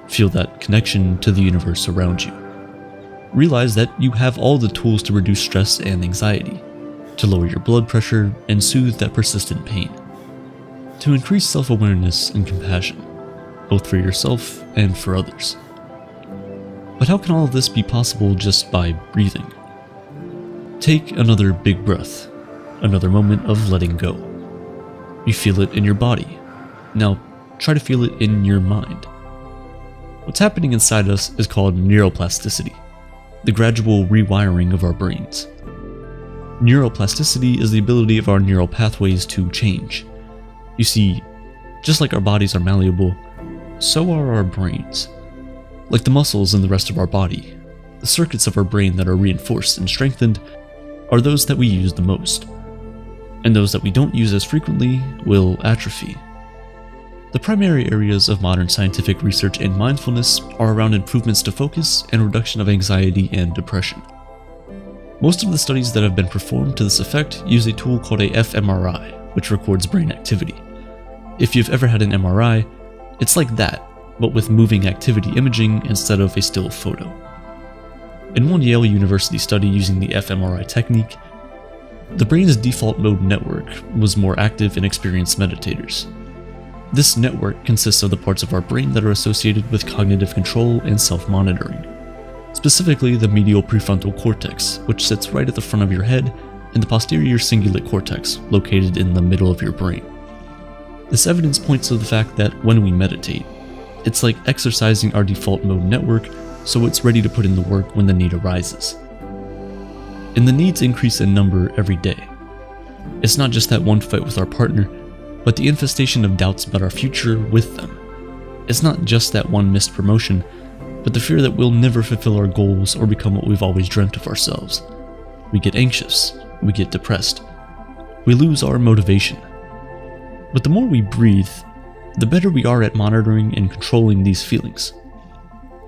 Feel that connection to the universe around you. Realize that you have all the tools to reduce stress and anxiety, to lower your blood pressure and soothe that persistent pain, to increase self-awareness and compassion, both for yourself and for others. But how can all of this be possible just by breathing? Take another big breath, another moment of letting go. You feel it in your body, Now, try to feel it in your mind. What's happening inside us is called neuroplasticity, the gradual rewiring of our brains. Neuroplasticity is the ability of our neural pathways to change. You see, just like our bodies are malleable, so are our brains. Like the muscles in the rest of our body, the circuits of our brain that are reinforced and strengthened are those that we use the most, and those that we don't use as frequently will atrophy. The primary areas of modern scientific research in mindfulness are around improvements to focus and reduction of anxiety and depression. Most of the studies that have been performed to this effect use a tool called a fMRI, which records brain activity. If you've ever had an MRI, it's like that, but with moving activity imaging instead of a still photo. In one Yale University study using the fMRI technique, the brain's default mode network was more active in experienced meditators. This network consists of the parts of our brain that are associated with cognitive control and self-monitoring, specifically the medial prefrontal cortex, which sits right at the front of your head, and the posterior cingulate cortex, located in the middle of your brain. This evidence points to the fact that when we meditate, it's like exercising our default mode network so it's ready to put in the work when the need arises. And the needs increase in number every day. It's not just that one fight with our partner, but the infestation of doubts about our future with them. It's not just that one missed promotion, but the fear that we'll never fulfill our goals or become what we've always dreamt of ourselves. We get anxious, we get depressed, we lose our motivation. But the more we breathe, the better we are at monitoring and controlling these feelings.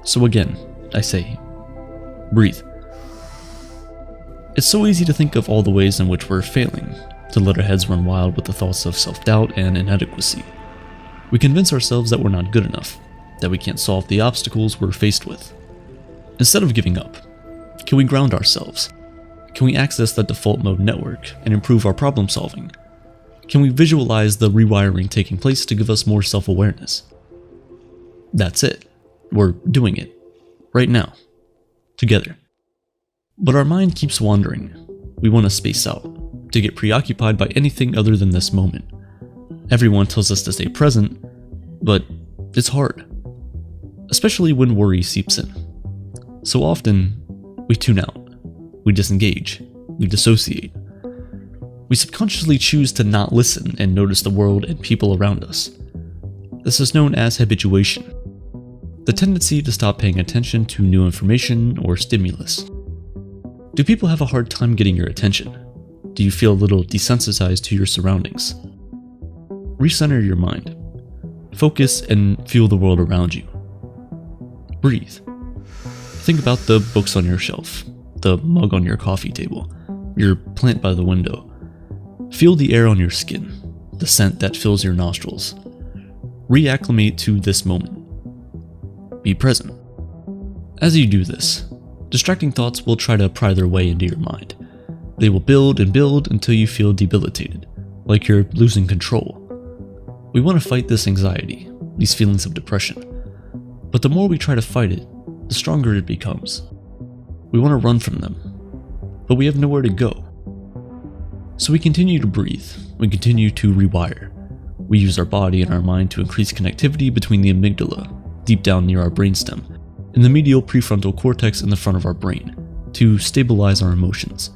So again, I say, breathe. It's so easy to think of all the ways in which we're failing, to let our heads run wild with the thoughts of self-doubt and inadequacy. We convince ourselves that we're not good enough, that we can't solve the obstacles we're faced with. Instead of giving up, can we ground ourselves? Can we access the default mode network and improve our problem solving? Can we visualize the rewiring taking place to give us more self-awareness? That's it. We're doing it. Right now. Together. But our mind keeps wandering. We want to space out, to get preoccupied by anything other than this moment. Everyone tells us to stay present, but it's hard. Especially when worry seeps in. So often, we tune out. We disengage. We dissociate. We subconsciously choose to not listen and notice the world and people around us. This is known as habituation, the tendency to stop paying attention to new information or stimulus. Do people have a hard time getting your attention? Do you feel a little desensitized to your surroundings? Recenter your mind. Focus and feel the world around you. Breathe. Think about the books on your shelf, the mug on your coffee table, your plant by the window. Feel the air on your skin, the scent that fills your nostrils. Reacclimate to this moment. Be present. As you do this, distracting thoughts will try to pry their way into your mind. They will build and build until you feel debilitated, like you're losing control. We want to fight this anxiety, these feelings of depression. But the more we try to fight it, the stronger it becomes. We want to run from them, but we have nowhere to go. So we continue to breathe, we continue to rewire. We use our body and our mind to increase connectivity between the amygdala, deep down near our brainstem, and the medial prefrontal cortex in the front of our brain, to stabilize our emotions,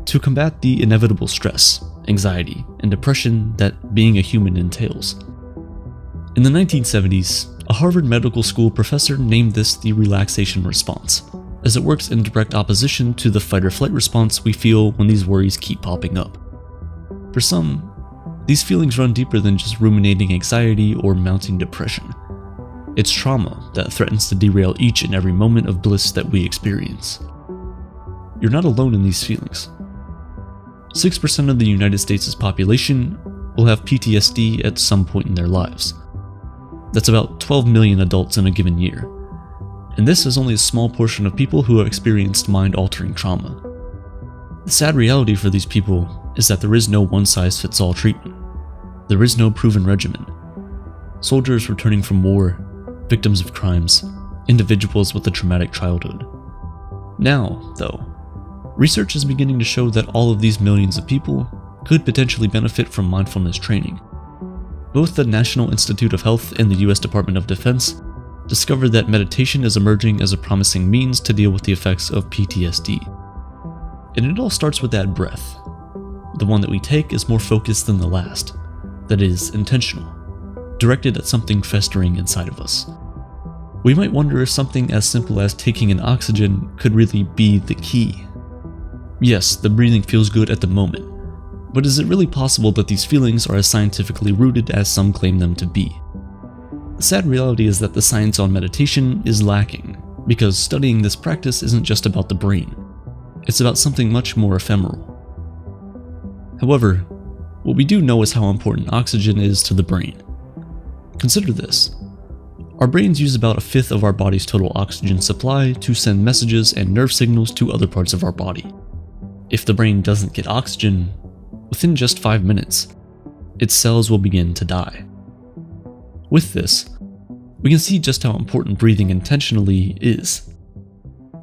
to combat the inevitable stress, anxiety, and depression that being a human entails. In the 1970s, a Harvard Medical School professor named this the relaxation response, as it works in direct opposition to the fight-or-flight response we feel when these worries keep popping up. For some, these feelings run deeper than just ruminating anxiety or mounting depression. It's trauma that threatens to derail each and every moment of bliss that we experience. You're not alone in these feelings. 6% of the United States' population will have PTSD at some point in their lives. That's about 12 million adults in a given year. And this is only a small portion of people who have experienced mind-altering trauma. The sad reality for these people is that there is no one-size-fits-all treatment. There is no proven regimen. Soldiers returning from war, victims of crimes, individuals with a traumatic childhood. Now, though, research is beginning to show that all of these millions of people could potentially benefit from mindfulness training. Both the National Institute of Health and the US Department of Defense discovered that meditation is emerging as a promising means to deal with the effects of PTSD. And it all starts with that breath. The one that we take is more focused than the last. That is intentional, directed at something festering inside of us. We might wonder if something as simple as taking in oxygen could really be the key. Yes, the breathing feels good at the moment, but is it really possible that these feelings are as scientifically rooted as some claim them to be? The sad reality is that the science on meditation is lacking, because studying this practice isn't just about the brain. It's about something much more ephemeral. However, what we do know is how important oxygen is to the brain. Consider this. Our brains use about 1/5 of our body's total oxygen supply to send messages and nerve signals to other parts of our body. If the brain doesn't get oxygen, within just 5 minutes, its cells will begin to die. With this, we can see just how important breathing intentionally is.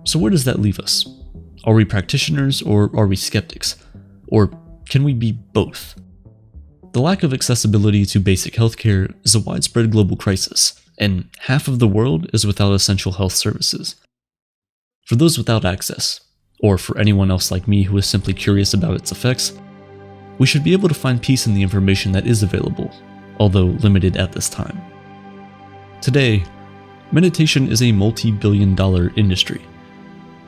So where does that leave us? Are we practitioners or are we skeptics? Or can we be both? The lack of accessibility to basic healthcare is a widespread global crisis, and half of the world is without essential health services. For those without access, or for anyone else like me who is simply curious about its effects, we should be able to find peace in the information that is available, although limited at this time. Today, meditation is a multi-billion-dollar industry.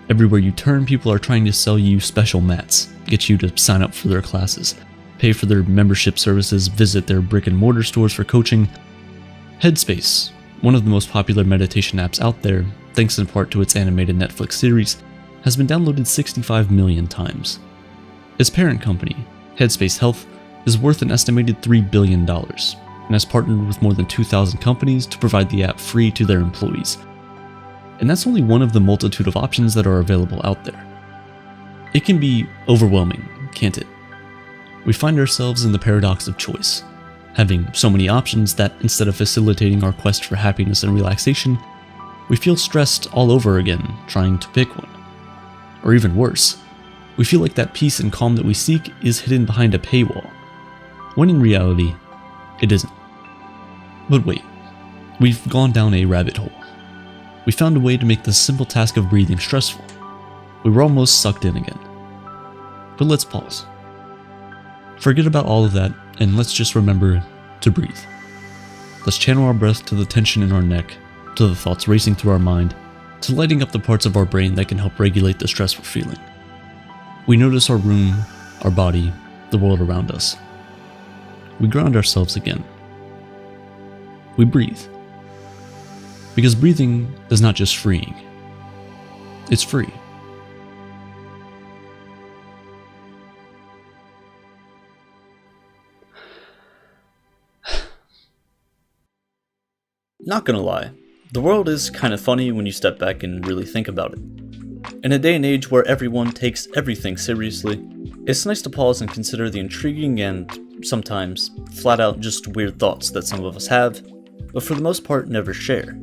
Everywhere you turn, people are trying to sell you special mats, get you to sign up for their classes, pay for their membership services, visit their brick-and-mortar stores for coaching. Headspace, one of the most popular meditation apps out there, thanks in part to its animated Netflix series, has been downloaded 65 million times. Its parent company, Headspace Health, is worth an estimated $3 billion, and has partnered with more than 2,000 companies to provide the app free to their employees. And that's only one of the multitude of options that are available out there. It can be overwhelming, can't it? We find ourselves in the paradox of choice, having so many options that instead of facilitating our quest for happiness and relaxation, we feel stressed all over again trying to pick one. Or even worse, we feel like that peace and calm that we seek is hidden behind a paywall, when in reality, it isn't. But wait, we've gone down a rabbit hole. We found a way to make the simple task of breathing stressful. We were almost sucked in again. But let's pause. Forget about all of that, and let's just remember to breathe. Let's channel our breath to the tension in our neck, to the thoughts racing through our mind, to lighting up the parts of our brain that can help regulate the stress we're feeling. We notice our room, our body, the world around us. We ground ourselves again. We breathe. Because breathing is not just freeing, it's free. Not gonna lie, the world is kind of funny when you step back and really think about it. In a day and age where everyone takes everything seriously, it's nice to pause and consider the intriguing and, sometimes, flat out just weird thoughts that some of us have, but for the most part never share.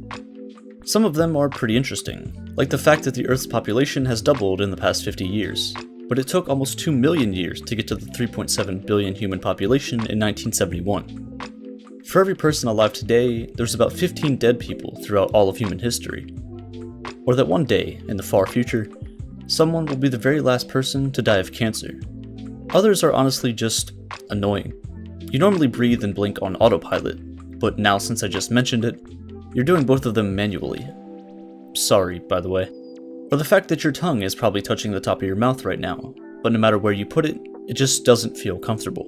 Some of them are pretty interesting, like the fact that the Earth's population has doubled in the past 50 years, but it took almost 2 million years to get to the 3.7 billion human population in 1971. For every person alive today, there's about 15 dead people throughout all of human history. Or that one day, in the far future, someone will be the very last person to die of cancer. Others are honestly just annoying. You normally breathe and blink on autopilot, but now since I just mentioned it, you're doing both of them manually. Sorry, by the way. Or the fact that your tongue is probably touching the top of your mouth right now, but no matter where you put it, it just doesn't feel comfortable.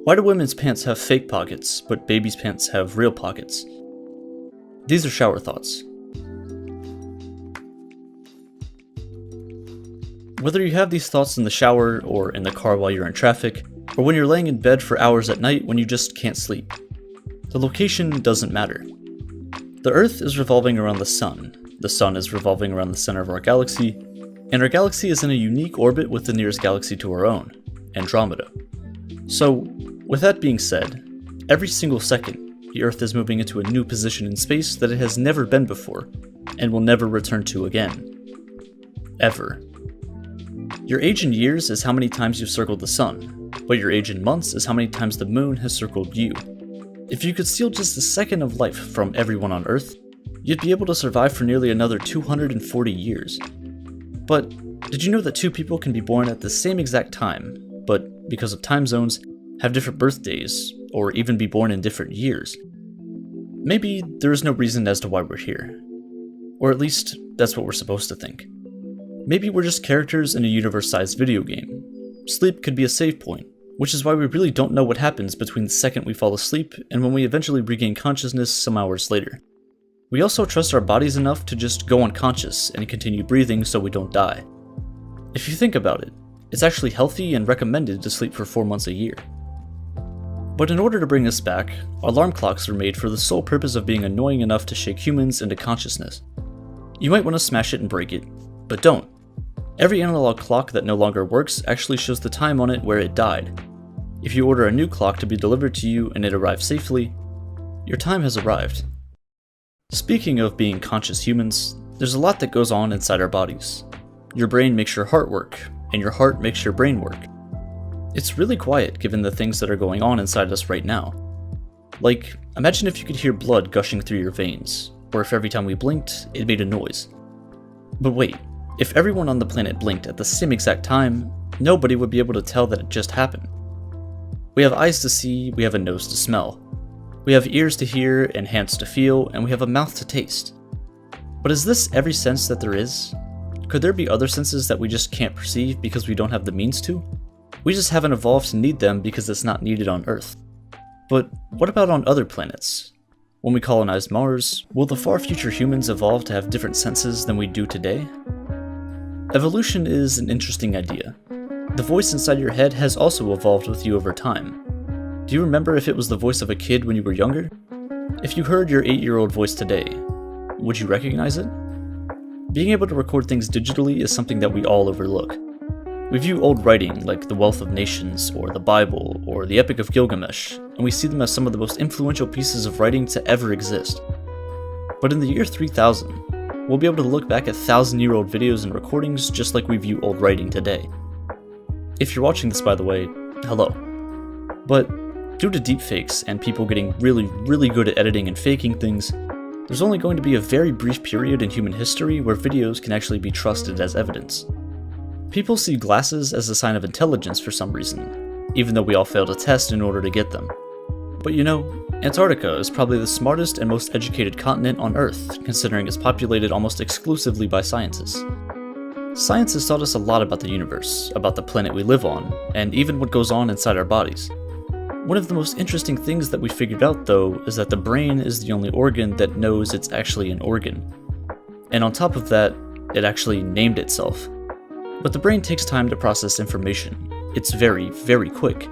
Why do women's pants have fake pockets, but babies' pants have real pockets? These are shower thoughts. Whether you have these thoughts in the shower, or in the car while you're in traffic, or when you're laying in bed for hours at night when you just can't sleep, the location doesn't matter. The Earth is revolving around the Sun is revolving around the center of our galaxy, and our galaxy is in a unique orbit with the nearest galaxy to our own, Andromeda. So, with that being said, every single second, the Earth is moving into a new position in space that it has never been before, and will never return to again. Ever. Your age in years is how many times you've circled the Sun, but your age in months is how many times the Moon has circled you. If you could steal just a second of life from everyone on Earth, you'd be able to survive for nearly another 240 years. But did you know that two people can be born at the same exact time, but because of time zones, have different birthdays, or even be born in different years? Maybe there is no reason as to why we're here. Or at least, that's what we're supposed to think. Maybe we're just characters in a universe-sized video game. Sleep could be a save point, which is why we really don't know what happens between the second we fall asleep and when we eventually regain consciousness some hours later. We also trust our bodies enough to just go unconscious and continue breathing so we don't die. If you think about it, it's actually healthy and recommended to sleep for 4 months a year. But in order to bring us back, alarm clocks are made for the sole purpose of being annoying enough to shake humans into consciousness. You might want to smash it and break it, but don't. Every analog clock that no longer works actually shows the time on it where it died. If you order a new clock to be delivered to you and it arrives safely, your time has arrived. Speaking of being conscious humans, there's a lot that goes on inside our bodies. Your brain makes your heart work, and your heart makes your brain work. It's really quiet given the things that are going on inside us right now. Like, imagine if you could hear blood gushing through your veins, or if every time we blinked, it made a noise. But wait, if everyone on the planet blinked at the same exact time, nobody would be able to tell that it just happened. We have eyes to see, we have a nose to smell. We have ears to hear and hands to feel, and we have a mouth to taste. But is this every sense that there is? Could there be other senses that we just can't perceive because we don't have the means to? We just haven't evolved to need them because it's not needed on Earth. But what about on other planets? When we colonize Mars, will the far future humans evolve to have different senses than we do today? Evolution is an interesting idea. The voice inside your head has also evolved with you over time. Do you remember if it was the voice of a kid when you were younger? If you heard your 8-year-old voice today, would you recognize it? Being able to record things digitally is something that we all overlook. We view old writing like the Wealth of Nations, or the Bible, or the Epic of Gilgamesh, and we see them as some of the most influential pieces of writing to ever exist. But in the year 3000, we'll be able to look back at 1,000-year-old videos and recordings just like we view old writing today. If you're watching this, by the way, hello. But due to deepfakes and people getting really good at editing and faking things, there's only going to be a very brief period in human history where videos can actually be trusted as evidence. People see glasses as a sign of intelligence for some reason, even though we all failed a test in order to get them. But you know, Antarctica is probably the smartest and most educated continent on Earth, considering it's populated almost exclusively by scientists. Science has taught us a lot about the universe, about the planet we live on, and even what goes on inside our bodies. One of the most interesting things that we figured out, though, is that the brain is the only organ that knows it's actually an organ. And on top of that, it actually named itself. But the brain takes time to process information. It's very quick,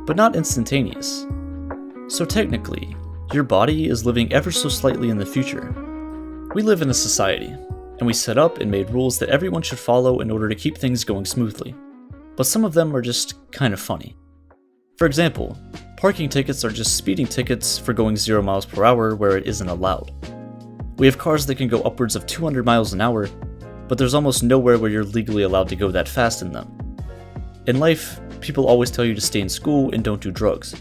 but not instantaneous. So technically, your body is living ever so slightly in the future. We live in a society, and we set up and made rules that everyone should follow in order to keep things going smoothly. But some of them are just kind of funny. For example, parking tickets are just speeding tickets for going 0 miles per hour where it isn't allowed. We have cars that can go upwards of 200 miles an hour, but there's almost nowhere where you're legally allowed to go that fast in them. In life, people always tell you to stay in school and don't do drugs.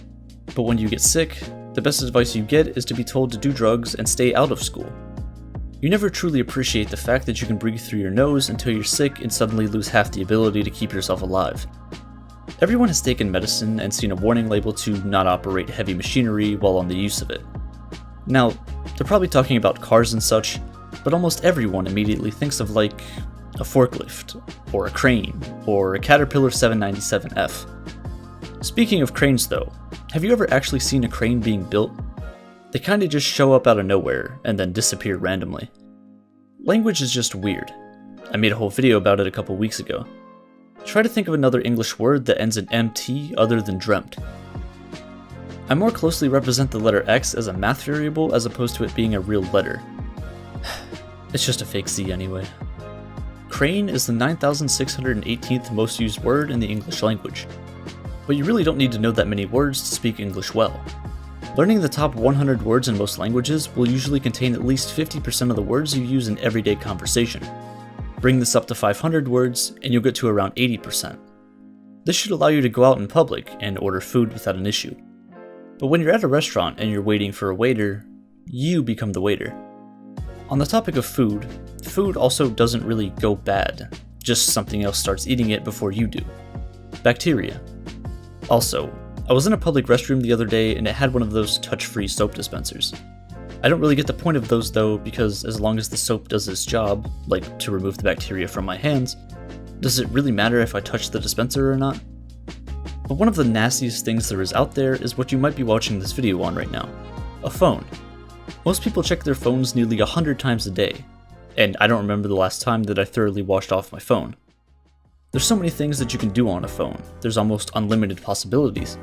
But when you get sick, the best advice you get is to be told to do drugs and stay out of school. You never truly appreciate the fact that you can breathe through your nose until you're sick and suddenly lose half the ability to keep yourself alive. Everyone has taken medicine and seen a warning label to not operate heavy machinery while on the use of it. Now, they're probably talking about cars and such, but almost everyone immediately thinks of like a forklift, or a crane, or a Caterpillar 797F. Speaking of cranes though, have you ever actually seen a crane being built? They kinda just show up out of nowhere and then disappear randomly. Language is just weird. I made a whole video about it a couple weeks ago. Try to think of another English word that ends in MT other than dreamt. I more closely represent the letter X as a math variable as opposed to it being a real letter. It's just a fake Z anyway. Crane is the 9,618th most used word in the English language. But you really don't need to know that many words to speak English well. Learning the top 100 words in most languages will usually contain at least 50% of the words you use in everyday conversation. Bring this up to 500 words, and you'll get to around 80%. This should allow you to go out in public and order food without an issue. But when you're at a restaurant and you're waiting for a waiter, you become the waiter. On the topic of food, food also doesn't really go bad, just something else starts eating it before you do. Bacteria. Also, I was in a public restroom the other day and it had one of those touch-free soap dispensers. I don't really get the point of those though, because as long as the soap does its job, like to remove the bacteria from my hands, does it really matter if I touch the dispenser or not? But one of the nastiest things there is out there is what you might be watching this video on right now. A phone. Most people check their phones nearly 100 times a day, and I don't remember the last time that I thoroughly washed off my phone. There's so many things that you can do on a phone, there's almost unlimited possibilities.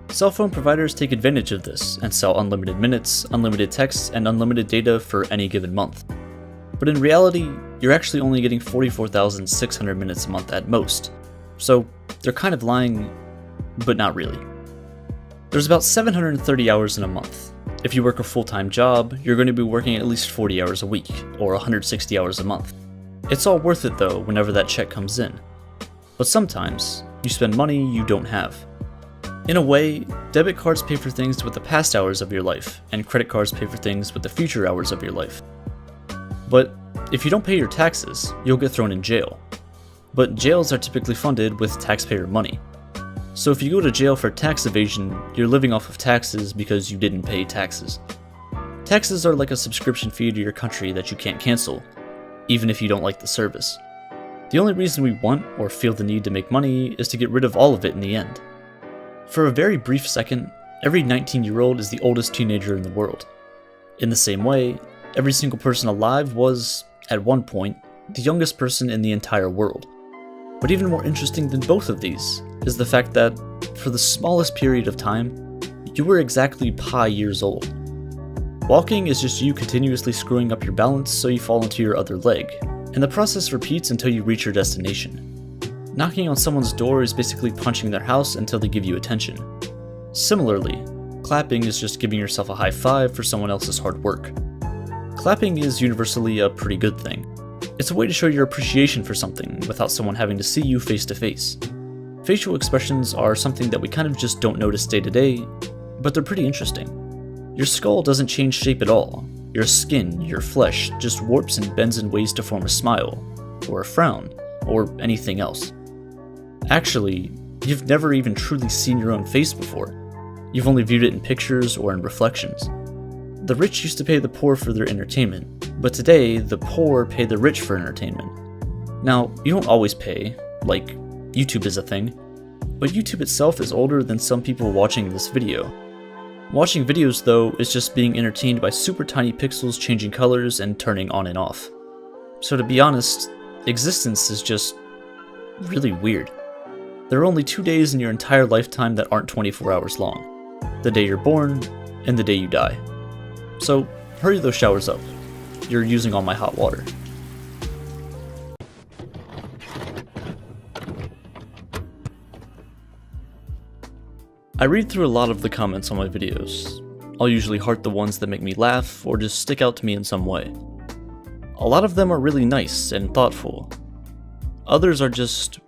Cell phone providers take advantage of this and sell unlimited minutes, unlimited texts, and unlimited data for any given month. But in reality, you're actually only getting 44,600 minutes a month at most, so they're kind of lying, but not really. There's about 730 hours in a month. If you work a full-time job, you're going to be working at least 40 hours a week, or 160 hours a month. It's all worth it though whenever that check comes in. But sometimes, you spend money you don't have. In a way, debit cards pay for things with the past hours of your life, and credit cards pay for things with the future hours of your life. But if you don't pay your taxes, you'll get thrown in jail. But jails are typically funded with taxpayer money. So if you go to jail for tax evasion, you're living off of taxes because you didn't pay taxes. Taxes are like a subscription fee to your country that you can't cancel, even if you don't like the service. The only reason we want or feel the need to make money is to get rid of all of it in the end. For a very brief second, every 19-year-old is the oldest teenager in the world. In the same way, every single person alive was, at one point, the youngest person in the entire world. But even more interesting than both of these is the fact that, for the smallest period of time, you were exactly pi years old. Walking is just you continuously screwing up your balance so you fall into your other leg, and the process repeats until you reach your destination. Knocking on someone's door is basically punching their house until they give you attention. Similarly, clapping is just giving yourself a high five for someone else's hard work. Clapping is universally a pretty good thing. It's a way to show your appreciation for something without someone having to see you face to face. Facial expressions are something that we kind of just don't notice day to day, but they're pretty interesting. Your skull doesn't change shape at all. Your skin, your flesh, just warps and bends in ways to form a smile, or a frown, or anything else. Actually, you've never even truly seen your own face before. You've only viewed it in pictures or in reflections. The rich used to pay the poor for their entertainment, but today, the poor pay the rich for entertainment. Now, you don't always pay, like YouTube is a thing, but YouTube itself is older than some people watching this video. Watching videos, though, is just being entertained by super tiny pixels changing colors and turning on and off. So to be honest, existence is just really weird. There are only 2 days in your entire lifetime that aren't 24 hours long. The day you're born, and the day you die. So, hurry those showers up. You're using all my hot water. I read through a lot of the comments on my videos. I'll usually heart the ones that make me laugh or just stick out to me in some way. A lot of them are really nice and thoughtful. Others are just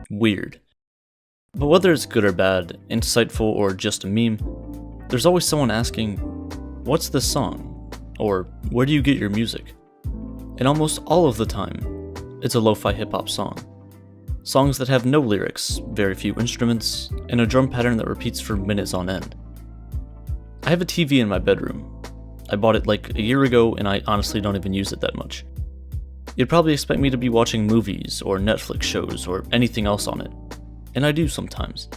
weird. But whether it's good or bad, insightful or just a meme, there's always someone asking, "What's this song?" Or "Where do you get your music?" And almost all of the time, it's a lo-fi hip-hop song. Songs that have no lyrics, very few instruments, and a drum pattern that repeats for minutes on end. I have a TV in my bedroom. I bought it like a year ago and I honestly don't even use it that much. You'd probably expect me to be watching movies or Netflix shows or anything else on it, and I do sometimes.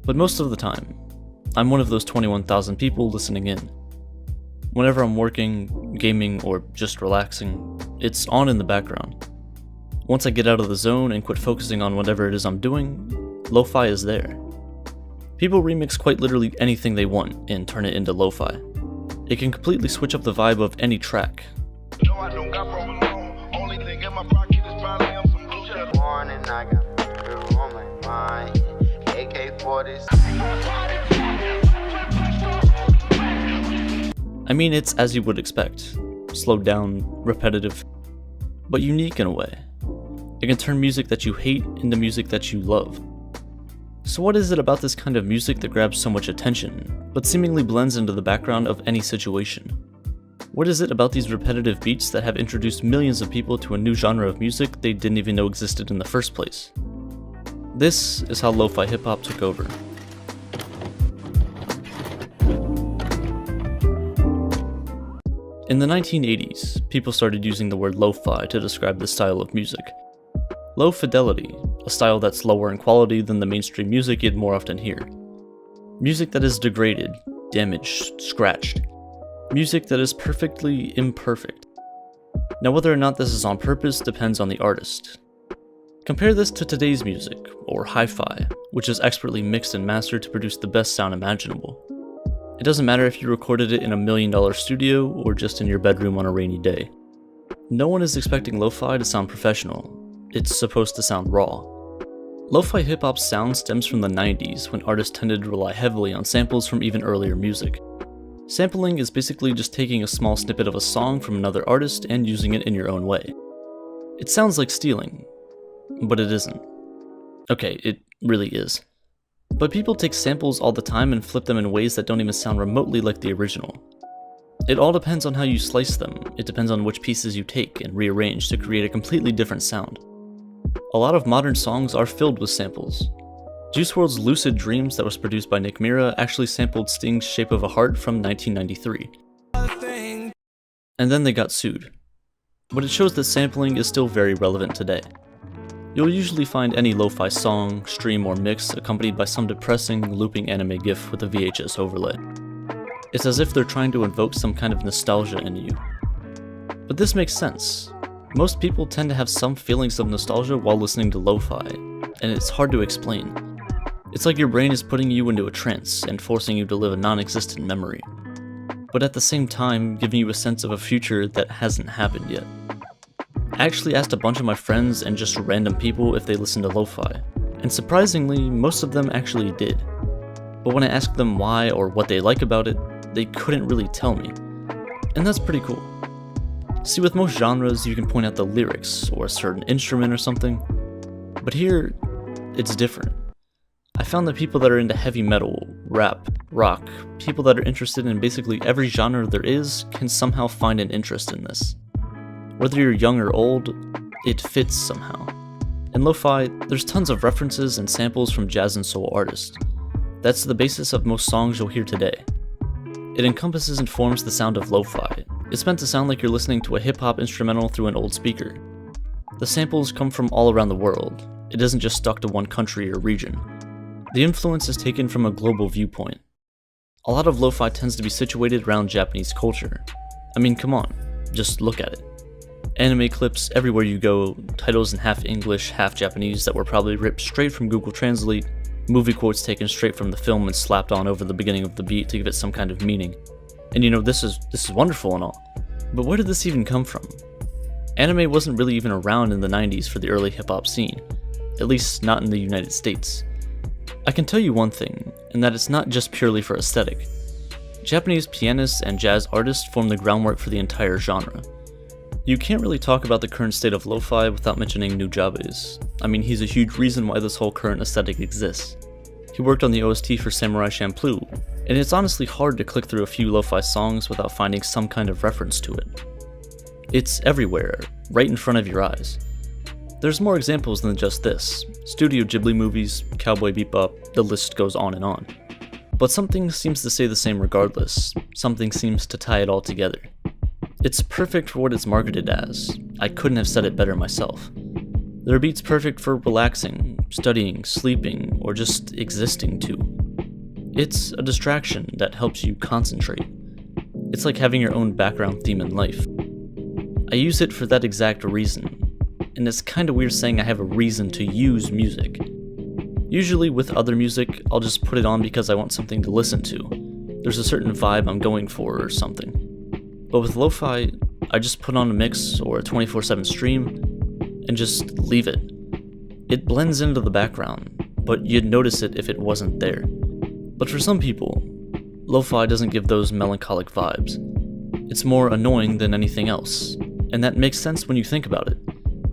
But most of the time, I'm one of those 21,000 people listening in. Whenever I'm working, gaming, or just relaxing, it's on in the background. Once I get out of the zone and quit focusing on whatever it is I'm doing, lo-fi is there. People remix quite literally anything they want and turn it into lo-fi. It can completely switch up the vibe of any track. I mean, it's as you would expect. Slowed down, repetitive, but unique in a way. It can turn music that you hate into music that you love. So what is it about this kind of music that grabs so much attention, but seemingly blends into the background of any situation. What is it about these repetitive beats that have introduced millions of people to a new genre of music they didn't even know existed in the first place? This is how lo-fi hip-hop took over. In the 1980s, people started using the word lo-fi to describe this style of music. Low fidelity, a style that's lower in quality than the mainstream music you'd more often hear. Music that is degraded, damaged, scratched. Music that is perfectly imperfect. Now, whether or not this is on purpose depends on the artist. Compare this to today's music, or hi-fi, which is expertly mixed and mastered to produce the best sound imaginable. It doesn't matter if you recorded it in $1 million studio or just in your bedroom on a rainy day. No one is expecting lo-fi to sound professional. It's supposed to sound raw. Lo-fi hip-hop's sound stems from the 90s, when artists tended to rely heavily on samples from even earlier music. Sampling is basically just taking a small snippet of a song from another artist and using it in your own way. It sounds like stealing, but it isn't. Okay, it really is. But people take samples all the time and flip them in ways that don't even sound remotely like the original. It all depends on how you slice them. It depends on which pieces you take and rearrange to create a completely different sound. A lot of modern songs are filled with samples. Juice WRLD's Lucid Dreams that was produced by Nick Mira actually sampled Sting's Shape of a Heart from 1993. And then they got sued. But it shows that sampling is still very relevant today. You'll usually find any lo-fi song, stream, or mix accompanied by some depressing, looping anime GIF with a VHS overlay. It's as if they're trying to invoke some kind of nostalgia in you. But this makes sense. Most people tend to have some feelings of nostalgia while listening to lo-fi, and it's hard to explain. It's like your brain is putting you into a trance and forcing you to live a non-existent memory, but at the same time giving you a sense of a future that hasn't happened yet. I actually asked a bunch of my friends and just random people if they listened to lo-fi, and surprisingly, most of them actually did. But when I asked them why or what they like about it, they couldn't really tell me. And that's pretty cool. See, with most genres, you can point out the lyrics or a certain instrument or something, but here, it's different. I found that people that are into heavy metal, rap, rock, people that are interested in basically every genre there is can somehow find an interest in this. Whether you're young or old, it fits somehow. In lo-fi, there's tons of references and samples from jazz and soul artists. That's the basis of most songs you'll hear today. It encompasses and forms the sound of lo-fi. It's meant to sound like you're listening to a hip-hop instrumental through an old speaker. The samples come from all around the world. It isn't just stuck to one country or region. The influence is taken from a global viewpoint. A lot of lo-fi tends to be situated around Japanese culture. I mean, come on, just look at it. Anime clips everywhere you go, titles in half English, half Japanese that were probably ripped straight from Google Translate, movie quotes taken straight from the film and slapped on over the beginning of the beat to give it some kind of meaning. And you know, this is wonderful and all, but where did this even come from? Anime wasn't really even around in the 90s for the early hip-hop scene, at least not in the United States. I can tell you one thing, and that it's not just purely for aesthetic. Japanese pianists and jazz artists form the groundwork for the entire genre. You can't really talk about the current state of lo-fi without mentioning Nujabes. I mean, he's a huge reason why this whole current aesthetic exists. He worked on the OST for Samurai Champloo, and it's honestly hard to click through a few lo-fi songs without finding some kind of reference to it. It's everywhere, right in front of your eyes. There's more examples than just this. Studio Ghibli movies, Cowboy Bebop, the list goes on and on. But something seems to stay the same regardless. Something seems to tie it all together. It's perfect for what it's marketed as. I couldn't have said it better myself. There are beats perfect for relaxing, studying, sleeping, or just existing to. It's a distraction that helps you concentrate. It's like having your own background theme in life. I use it for that exact reason, and it's kinda weird saying I have a reason to use music. Usually with other music, I'll just put it on because I want something to listen to. There's a certain vibe I'm going for or something. But with lo-fi, I just put on a mix or a 24/7 stream and just leave it. It blends into the background, but you'd notice it if it wasn't there. But for some people, lo-fi doesn't give those melancholic vibes. It's more annoying than anything else, and that makes sense when you think about it.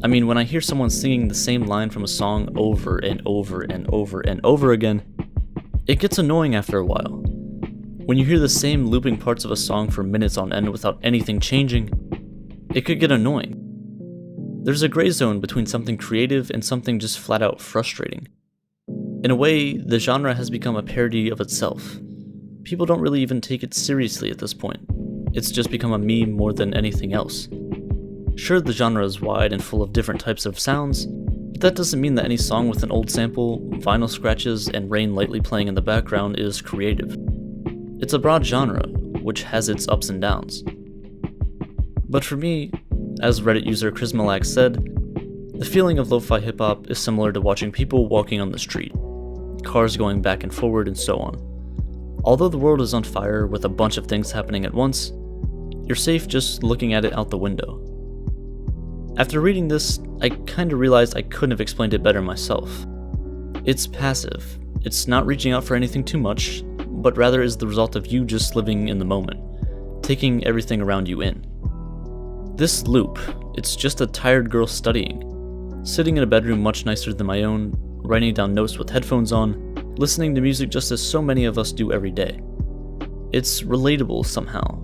I mean, when I hear someone singing the same line from a song over and over and over and over again, it gets annoying after a while. When you hear the same looping parts of a song for minutes on end without anything changing, it could get annoying. There's a gray zone between something creative and something just flat out frustrating. In a way, the genre has become a parody of itself. People don't really even take it seriously at this point. It's just become a meme more than anything else. Sure, the genre is wide and full of different types of sounds, but that doesn't mean that any song with an old sample, vinyl scratches, and rain lightly playing in the background is creative. It's a broad genre, which has its ups and downs. But for me, as Reddit user Chrismalax said, the feeling of lo-fi hip-hop is similar to watching people walking on the street, cars going back and forward and so on. Although the world is on fire with a bunch of things happening at once, you're safe just looking at it out the window. After reading this, I kinda realized I couldn't have explained it better myself. It's passive. It's not reaching out for anything too much, but rather is the result of you just living in the moment, taking everything around you in. This loop, it's just a tired girl studying, sitting in a bedroom much nicer than my own, writing down notes with headphones on, listening to music just as so many of us do every day. It's relatable somehow.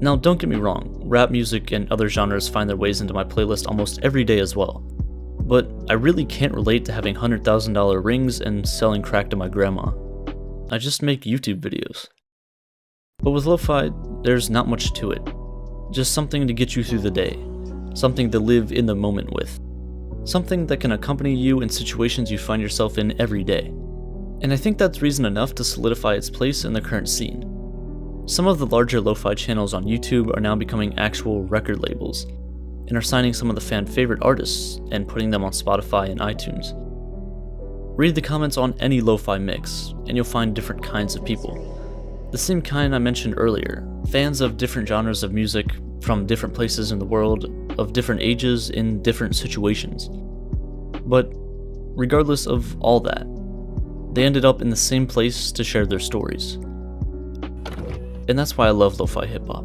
Now don't get me wrong, rap music and other genres find their ways into my playlist almost every day as well. But I really can't relate to having $100,000 rings and selling crack to my grandma. I just make YouTube videos. But with lo-fi, there's not much to it. Just something to get you through the day. Something to live in the moment with. Something that can accompany you in situations you find yourself in every day. And I think that's reason enough to solidify its place in the current scene. Some of the larger lo-fi channels on YouTube are now becoming actual record labels, and are signing some of the fan favorite artists and putting them on Spotify and iTunes. Read the comments on any lo-fi mix, and you'll find different kinds of people. The same kind I mentioned earlier, fans of different genres of music from different places in the world, of different ages, in different situations. But regardless of all that, they ended up in the same place to share their stories. And that's why I love lo-fi hip-hop.